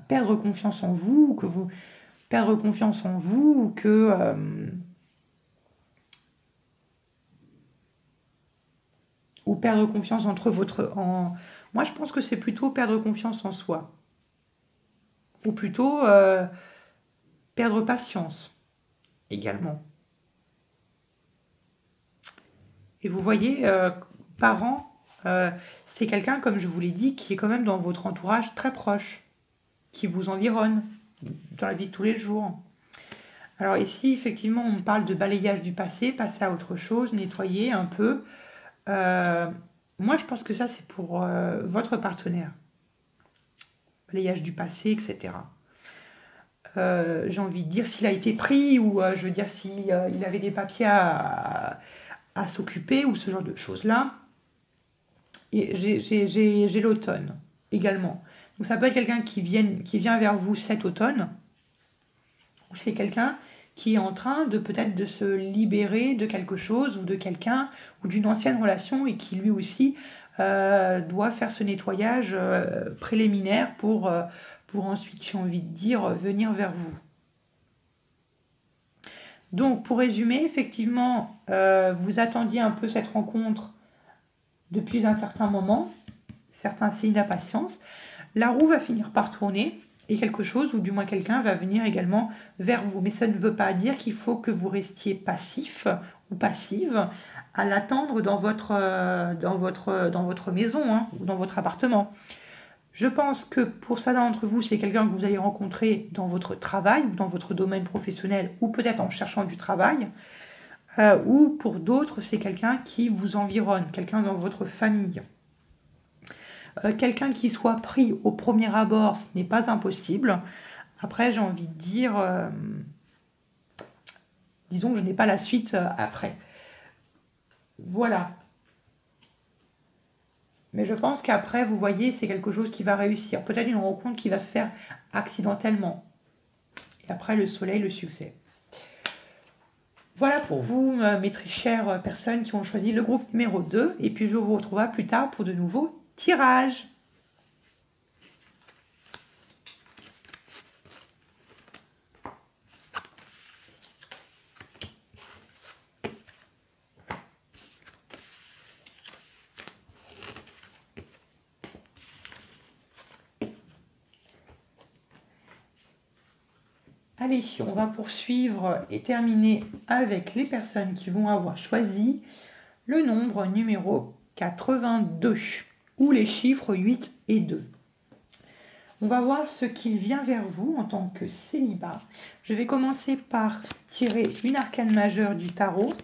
perdre confiance en vous, ou que vous perdre confiance en vous, ou que... ou perdre confiance Moi, je pense que c'est plutôt perdre confiance en soi. Ou plutôt perdre patience également. Et vous voyez, parent, c'est quelqu'un, comme je vous l'ai dit, qui est quand même dans votre entourage très proche, qui vous environne dans la vie de tous les jours. Alors ici, effectivement, on parle de balayage du passé, passer à autre chose, nettoyer un peu. Moi, je pense que ça, c'est pour votre partenaire. Balayage du passé, etc. J'ai envie de dire s'il a été pris ou je veux dire s'il avait des papiers à s'occuper ou ce genre de choses-là. Et j'ai l'automne également. Donc ça peut être quelqu'un qui vient vers vous cet automne, ou c'est quelqu'un qui est en train de peut-être de se libérer de quelque chose ou de quelqu'un ou d'une ancienne relation et qui lui aussi doit faire ce nettoyage préliminaire pour ensuite, j'ai envie de dire, venir vers vous. Donc, pour résumer, effectivement, vous attendiez un peu cette rencontre depuis un certain moment, certains signes d'impatience. La roue va finir par tourner et quelque chose, ou du moins quelqu'un, va venir également vers vous. Mais ça ne veut pas dire qu'il faut que vous restiez passif ou passive à l'attendre dans votre maison ou dans votre appartement. Je pense que pour certains d'entre vous, c'est quelqu'un que vous allez rencontrer dans votre travail, dans votre domaine professionnel, ou peut-être en cherchant du travail. Ou pour d'autres, c'est quelqu'un qui vous environne, quelqu'un dans votre famille. Quelqu'un qui soit pris au premier abord, ce n'est pas impossible. Après, j'ai envie de dire, disons que je n'ai pas la suite après. Voilà. Mais je pense qu'après, vous voyez, c'est quelque chose qui va réussir. Peut-être une rencontre qui va se faire accidentellement. Et après, le soleil, le succès. Voilà pour vous, mes très chères personnes qui ont choisi le groupe numéro 2. Et puis, je vous retrouverai plus tard pour de nouveaux tirages. Allez, on va poursuivre et terminer avec les personnes qui vont avoir choisi le nombre numéro 82 ou les chiffres 8 et 2. On va voir ce qui vient vers vous en tant que célibat. Je vais commencer par tirer une arcane majeure du tarot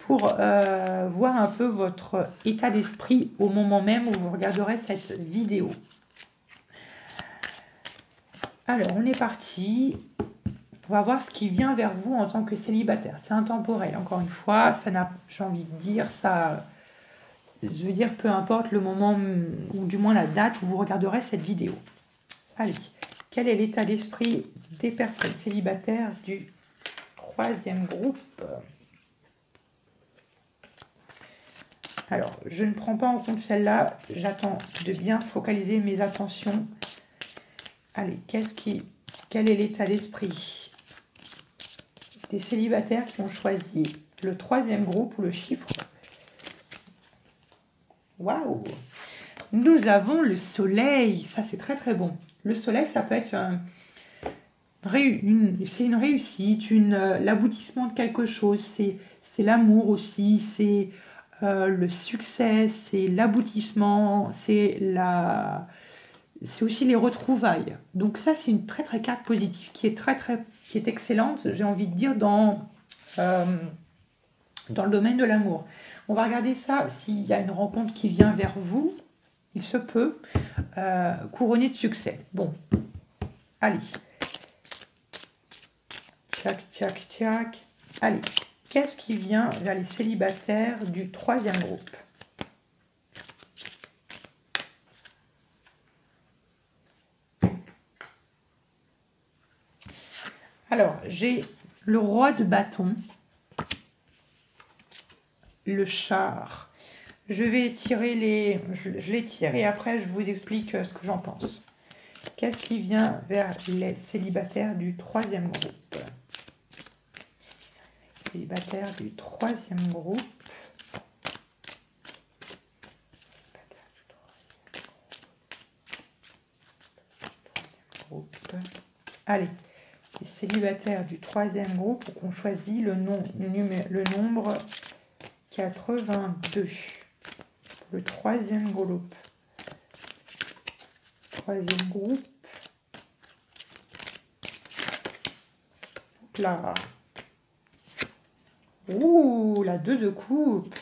pour voir un peu votre état d'esprit au moment même où vous regarderez cette vidéo. Alors, on est parti. On va voir ce qui vient vers vous en tant que célibataire. C'est intemporel, encore une fois. Ça n'a, j'ai envie de dire, ça... Je veux dire, peu importe le moment, ou du moins la date où vous regarderez cette vidéo. Allez, quel est l'état d'esprit des personnes célibataires du troisième groupe? Alors, je ne prends pas en compte celle-là. J'attends de bien focaliser mes attentions. Allez, quel est l'état d'esprit des célibataires qui ont choisi le troisième groupe ou le chiffre? Waouh! Nous avons le soleil. Ça, c'est très très bon. Le soleil, ça peut être c'est une réussite, l'aboutissement de quelque chose. C'est l'amour aussi, c'est le succès, c'est l'aboutissement, c'est aussi les retrouvailles. Donc ça, c'est une très très carte positive qui est excellente, j'ai envie de dire, dans le domaine de l'amour. On va regarder ça, s'il y a une rencontre qui vient vers vous, il se peut, couronner de succès. Bon, allez. Tchac, tchac, tchac. Allez, qu'est-ce qui vient vers les célibataires du troisième groupe? Alors, j'ai le roi de bâton, le char. Je vais tirer je les tire et après je vous explique ce que j'en pense. Qu'est-ce qui vient vers les célibataires du troisième groupe? Célibataires du troisième groupe. Allez, les célibataires du troisième groupe, on choisit le nombre 82. Le troisième groupe. Troisième groupe. Là. Ouh, la 2 de coupe.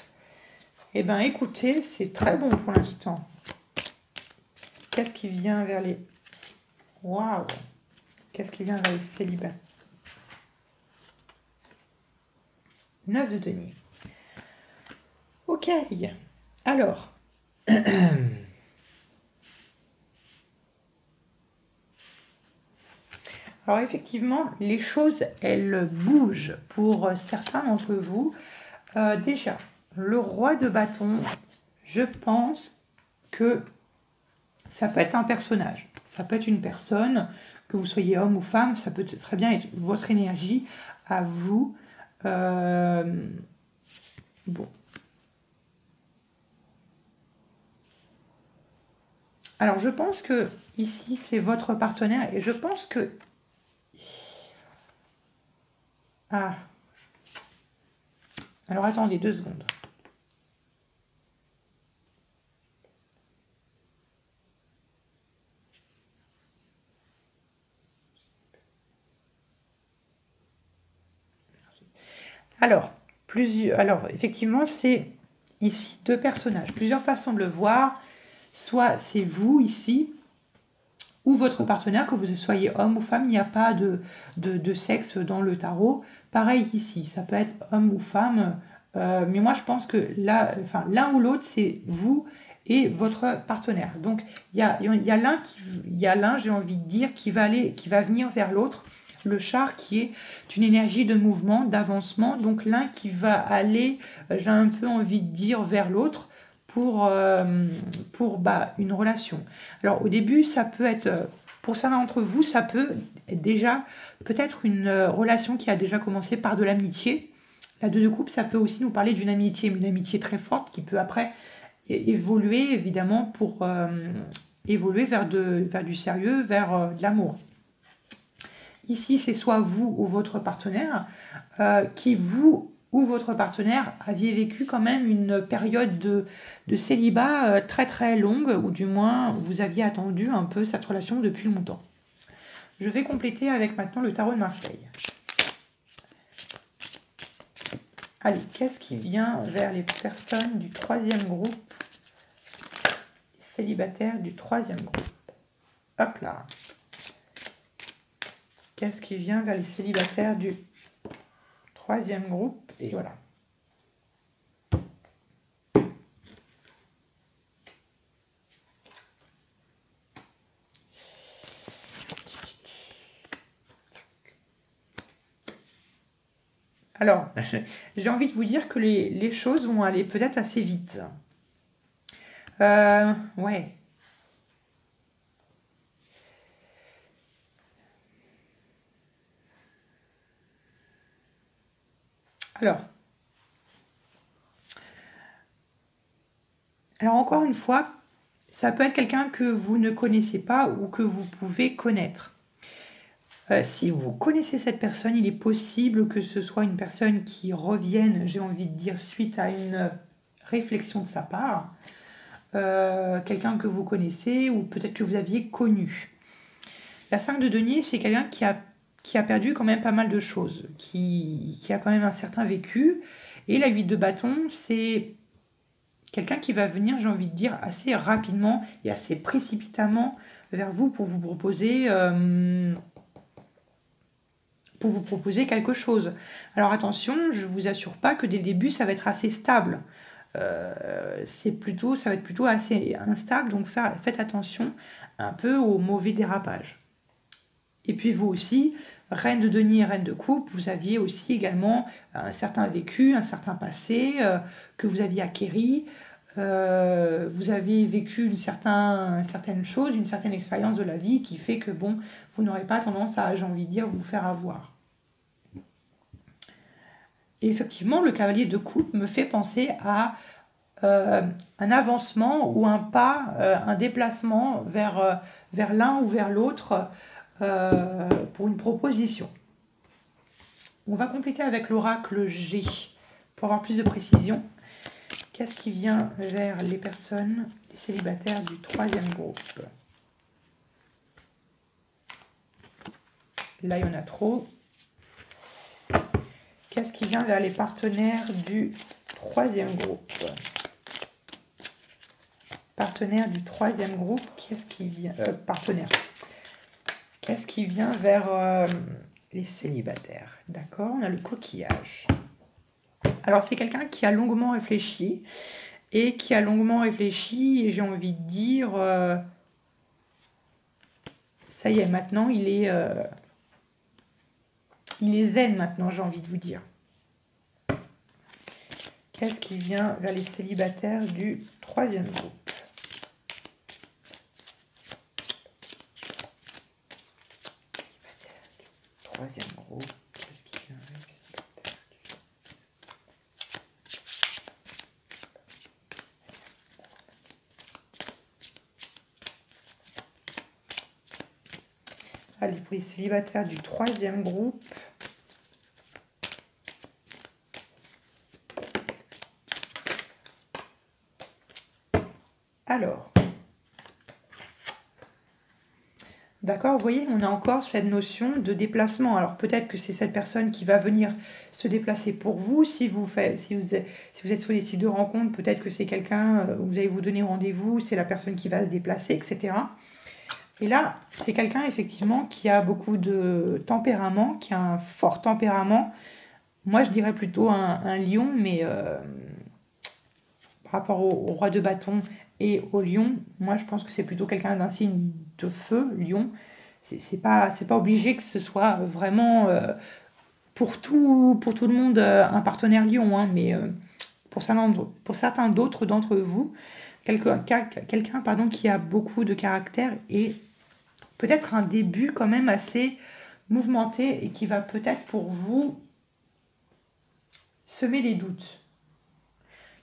Eh bien, écoutez, c'est très bon pour l'instant. Qu'est-ce qui vient vers les... Waouh! Qu'est-ce qui vient vers les célibats? 9 de denier. Ok. Alors. Alors effectivement, les choses, elles bougent pour certains d'entre vous. Déjà, le roi de bâton, je pense que ça peut être un personnage. Ça peut être une personne, que vous soyez homme ou femme, ça peut très bien être votre énergie à vous. Bon. Alors, je pense que ici, c'est votre partenaire et je pense que... Ah. Alors, attendez 2 secondes. Alors, effectivement, c'est ici deux personnages. Plusieurs façons de le voir. Soit c'est vous ici, ou votre partenaire, que vous soyez homme ou femme, il n'y a pas de sexe dans le tarot. Pareil ici, ça peut être homme ou femme, mais moi je pense que là, enfin, l'un ou l'autre, c'est vous et votre partenaire. Donc il y a l'un, j'ai envie de dire, qui va venir vers l'autre. Le char qui est une énergie de mouvement, d'avancement. Donc l'un qui va aller, j'ai un peu envie de dire, vers l'autre pour une relation. Alors au début, ça peut être, pour certains d'entre vous, ça peut être déjà peut-être une relation qui a déjà commencé par de l'amitié. La deux de coupe, ça peut aussi nous parler d'une amitié, mais une amitié très forte qui peut après évoluer évidemment pour évoluer vers du sérieux, vers de l'amour. Ici, c'est soit vous ou votre partenaire qui, vous ou votre partenaire, aviez vécu quand même une période de célibat très très longue, ou du moins vous aviez attendu un peu cette relation depuis longtemps. Je vais compléter avec maintenant le tarot de Marseille. Allez, qu'est-ce qui vient vers les personnes du troisième groupe, célibataires du troisième groupe? Hop là. Qu'est-ce qui vient vers les célibataires du troisième groupe? Et voilà. Alors, j'ai envie de vous dire que les choses vont aller peut-être assez vite. Ouais. Alors encore une fois, ça peut être quelqu'un que vous ne connaissez pas ou que vous pouvez connaître. Si vous connaissez cette personne, il est possible que ce soit une personne qui revienne, j'ai envie de dire, suite à une réflexion de sa part. Quelqu'un que vous connaissez ou peut-être que vous aviez connu. La 5 de denier, c'est quelqu'un qui a perdu quand même pas mal de choses, qui a quand même un certain vécu. Et la 8 de bâton, c'est quelqu'un qui va venir, j'ai envie de dire, assez rapidement et assez précipitamment vers vous pour vous proposer quelque chose. Alors attention, je ne vous assure pas que dès le début, ça va être assez stable. Ça va être plutôt assez instable, donc faites attention un peu au mauvais dérapage. Et puis vous aussi, reine de denier et reine de coupe, vous aviez aussi également un certain vécu, un certain passé que vous aviez acquéri. Vous avez vécu une certaine chose, une certaine expérience de la vie qui fait que bon, vous n'aurez pas tendance à, j'ai envie de dire, vous faire avoir. Et effectivement, le cavalier de coupe me fait penser à un avancement ou un pas, un déplacement vers l'un ou vers l'autre pour une proposition. On va compléter avec l'oracle G pour avoir plus de précision. Qu'est-ce qui vient vers les personnes, les célibataires du troisième groupe? Là, il y en a trop. Qu'est-ce qui vient vers les partenaires du troisième groupe? Partenaire du troisième groupe, qu'est-ce qui vient partenaire. Qu'est-ce qui vient vers les célibataires? D'accord, on a le coquillage. Alors, c'est quelqu'un qui a longuement réfléchi et j'ai envie de dire, ça y est, maintenant, il est zen maintenant, j'ai envie de vous dire. Qu'est-ce qui vient vers les célibataires du troisième groupe? Troisième groupe, qu'est-ce qui vient vers les célibataires du... Allez, pour les célibataires du troisième groupe, alors, D'accord, vous voyez, on a encore cette notion de déplacement. Alors peut-être que c'est cette personne qui va venir se déplacer pour vous. Si vous êtes sur les sites de rencontre, peut-être que c'est quelqu'un, vous allez vous donner rendez-vous, c'est la personne qui va se déplacer, etc. Et là, c'est quelqu'un effectivement qui a beaucoup de tempérament, qui a un fort tempérament. Moi, je dirais plutôt un lion, mais par rapport au roi de bâton et au lion, moi je pense que c'est plutôt quelqu'un d'un signe de feu, lion. C'est pas obligé que ce soit vraiment pour tout le monde un partenaire lion, hein, mais pour certains d'autres d'entre vous, quelqu'un pardon, qui a beaucoup de caractère et peut-être un début quand même assez mouvementé et qui va peut-être pour vous semer des doutes.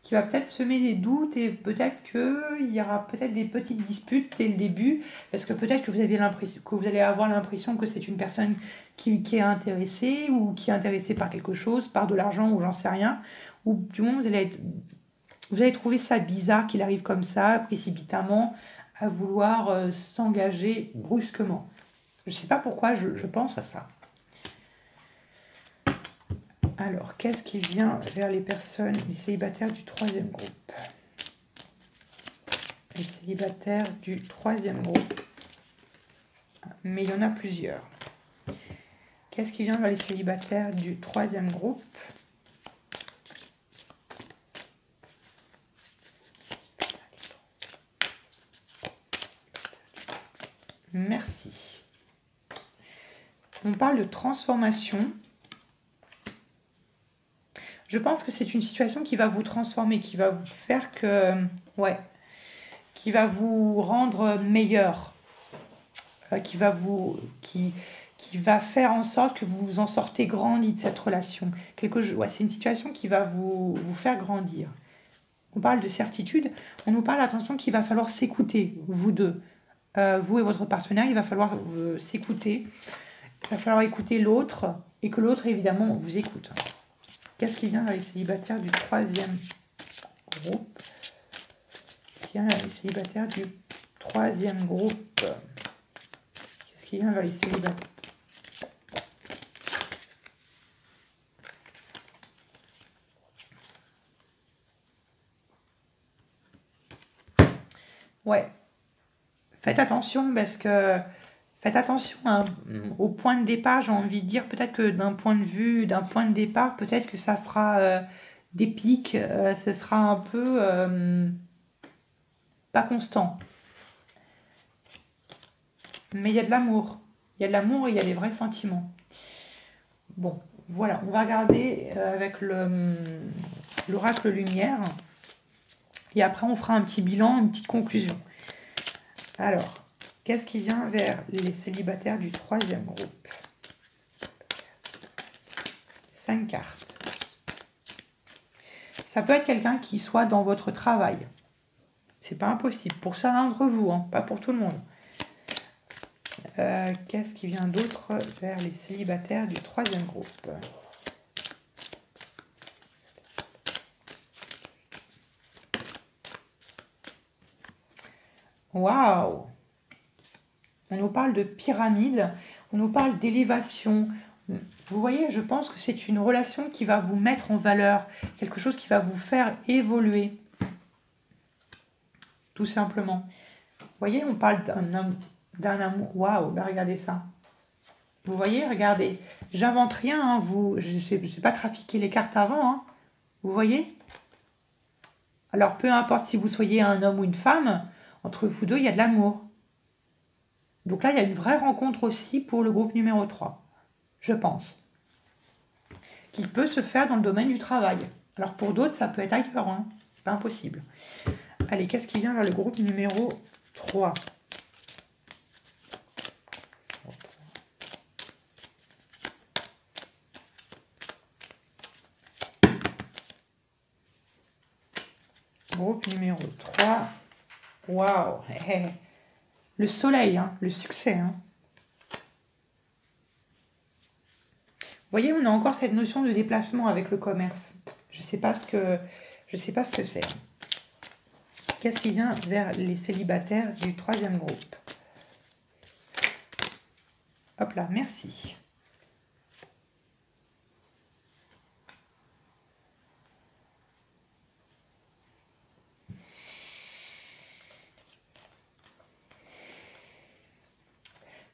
Qui va peut-être semer des doutes et peut-être qu'il y aura peut-être des petites disputes dès le début, parce que peut-être que vous allez avoir l'impression que c'est une personne qui est intéressée ou qui est intéressée par quelque chose, par de l'argent ou j'en sais rien, ou du moins vous allez trouver ça bizarre qu'il arrive comme ça, précipitamment, à vouloir s'engager brusquement. Je ne sais pas pourquoi je pense à ça. Alors, qu'est-ce qui vient vers les personnes, les célibataires du troisième groupe? Les célibataires du troisième groupe. Mais il y en a plusieurs. Qu'est-ce qui vient vers les célibataires du troisième groupe? Merci. On parle de transformation. Je pense que c'est une situation qui va vous transformer, qui va vous faire que... Ouais. Qui va vous rendre meilleur. Qui va faire en sorte que vous vous en sortez grandi de cette relation. C'est une situation qui va vous faire grandir. On parle de certitude. On nous parle, attention, qu'il va falloir s'écouter, vous deux. Vous et votre partenaire, il va falloir s'écouter. Il va falloir écouter l'autre et que l'autre, évidemment, vous écoute. Qu'est-ce qui vient vers les célibataires du troisième groupe? Qu'est-ce qui vient vers les célibataires du troisième groupe? Qu'est-ce qui vient vers les célibataires? Ouais. Faites attention parce que faites attention au point de départ, j'ai envie de dire, peut-être que d'un point de départ, peut-être que ça fera des pics, ce sera un peu pas constant. Mais il y a de l'amour. Il y a de l'amour et il y a des vrais sentiments. Bon, voilà, on va regarder avec l'oracle lumière. Et après, on fera un petit bilan, une petite conclusion. Alors, qu'est-ce qui vient vers les célibataires du troisième groupe? 5 cartes. Ça peut être quelqu'un qui soit dans votre travail. C'est pas impossible. Pour certains d'entre vous, hein, pas pour tout le monde. Qu'est-ce qui vient d'autre vers les célibataires du troisième groupe? Waouh! On nous parle de pyramide, on nous parle d'élévation. Vous voyez, je pense que c'est une relation qui va vous mettre en valeur, quelque chose qui va vous faire évoluer. Tout simplement. Vous voyez, on parle d'un amour. Waouh, ben regardez ça. Vous voyez, regardez. J'invente rien, hein, je ne sais pas trafiquer les cartes avant. Hein. Vous voyez? Alors, peu importe si vous soyez un homme ou une femme, entre vous deux, il y a de l'amour. Donc là, il y a une vraie rencontre aussi pour le groupe numéro 3, je pense, qui peut se faire dans le domaine du travail. Alors pour d'autres, ça peut être ailleurs, hein. C'est pas impossible. Allez, qu'est-ce qui vient vers le groupe numéro 3? Groupe numéro 3. Waouh! Le soleil, hein, le succès. Hein. Vous voyez, on a encore cette notion de déplacement avec le commerce. Je ne sais pas ce que c'est. Qu'est-ce qui vient vers les célibataires du troisième groupe? Hop là, merci.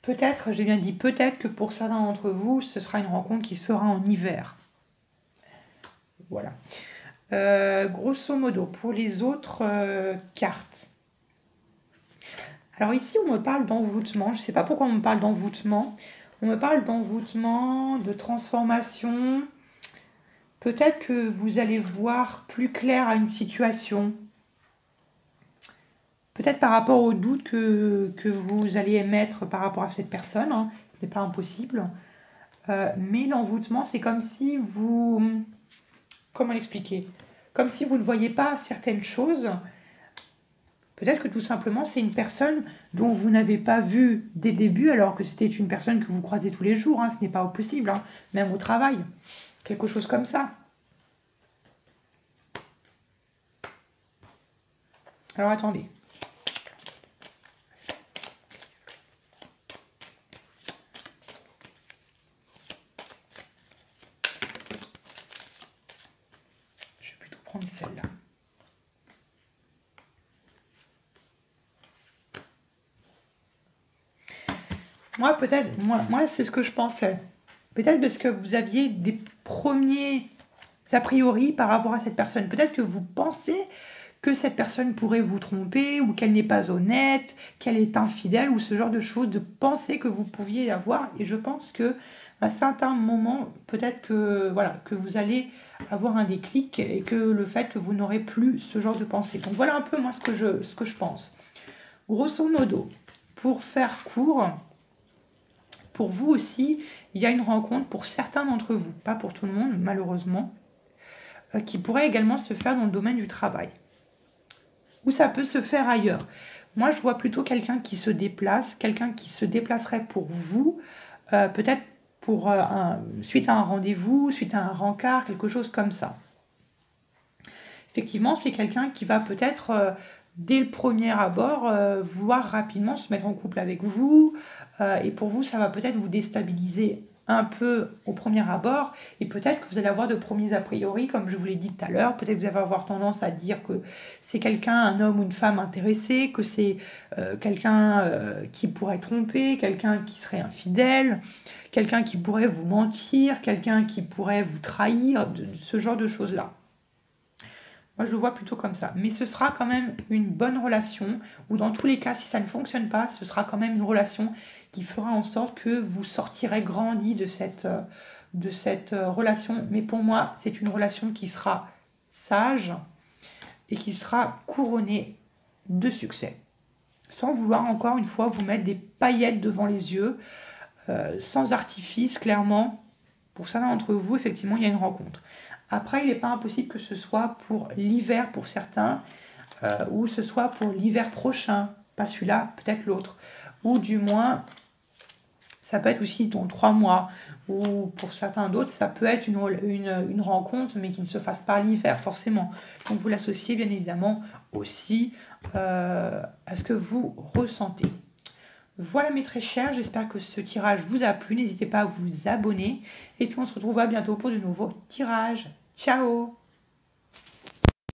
Peut-être, j'ai bien dit peut-être que pour certains d'entre vous, ce sera une rencontre qui se fera en hiver. Voilà. Grosso modo, pour les autres cartes. Alors ici, on me parle d'envoûtement. Je ne sais pas pourquoi on me parle d'envoûtement. On me parle d'envoûtement, de transformation. Peut-être que vous allez voir plus clair à une situation. Peut-être par rapport aux doutes que vous allez émettre par rapport à cette personne. Hein. Ce n'est pas impossible. Mais l'envoûtement, c'est comme si vous... Comment l'expliquer? Comme si vous ne voyez pas certaines choses. Peut-être que tout simplement, c'est une personne dont vous n'avez pas vu dès le début, alors que c'était une personne que vous croisez tous les jours. Hein. Ce n'est pas possible, hein. Même au travail. Quelque chose comme ça. Alors attendez. Je vais plutôt prendre celle-là. Moi, peut-être, moi c'est ce que je pensais. Peut-être parce que vous aviez des premiers a priori par rapport à cette personne. Peut-être que vous pensez que cette personne pourrait vous tromper ou qu'elle n'est pas honnête, qu'elle est infidèle ou ce genre de choses, de penser que vous pouviez avoir. Et je pense que à certains moments, peut-être que, voilà, que vous allez avoir un déclic et que le fait que vous n'aurez plus ce genre de pensée. Donc voilà un peu moi ce que je pense. Grosso modo, pour faire court, pour vous aussi, il y a une rencontre pour certains d'entre vous, pas pour tout le monde malheureusement, qui pourrait également se faire dans le domaine du travail. Ou ça peut se faire ailleurs. Moi, je vois plutôt quelqu'un qui se déplace, quelqu'un qui se déplacerait pour vous, peut-être pour suite à un rendez-vous, suite à un rencard, quelque chose comme ça. Effectivement, c'est quelqu'un qui va peut-être, dès le premier abord, vouloir rapidement se mettre en couple avec vous. Et pour vous, ça va peut-être vous déstabiliser un peu au premier abord. Et peut-être que vous allez avoir de premiers a priori, comme je vous l'ai dit tout à l'heure. Peut-être que vous allez avoir tendance à dire que c'est quelqu'un, un homme ou une femme intéressé, que c'est quelqu'un qui pourrait tromper, quelqu'un qui serait infidèle, quelqu'un qui pourrait vous mentir, quelqu'un qui pourrait vous trahir, ce genre de choses-là. Moi, je le vois plutôt comme ça. Mais ce sera quand même une bonne relation, ou dans tous les cas, si ça ne fonctionne pas, ce sera quand même une relation qui fera en sorte que vous sortirez grandi de cette relation. Mais pour moi, c'est une relation qui sera sage et qui sera couronnée de succès. Sans vouloir encore une fois vous mettre des paillettes devant les yeux, sans artifice, clairement. Pour certains d'entre vous, effectivement, il y a une rencontre. Après, il n'est pas impossible que ce soit pour l'hiver pour certains, ou ce soit pour l'hiver prochain, pas celui-là, peut-être l'autre. Ou du moins, ça peut être aussi dans 3 mois, ou pour certains d'autres, ça peut être une rencontre, mais qui ne se fasse pas l'hiver, forcément. Donc vous l'associez bien évidemment aussi à ce que vous ressentez. Voilà mes très chers, j'espère que ce tirage vous a plu. N'hésitez pas à vous abonner. Et puis on se retrouvera bientôt pour de nouveaux tirages. Ciao!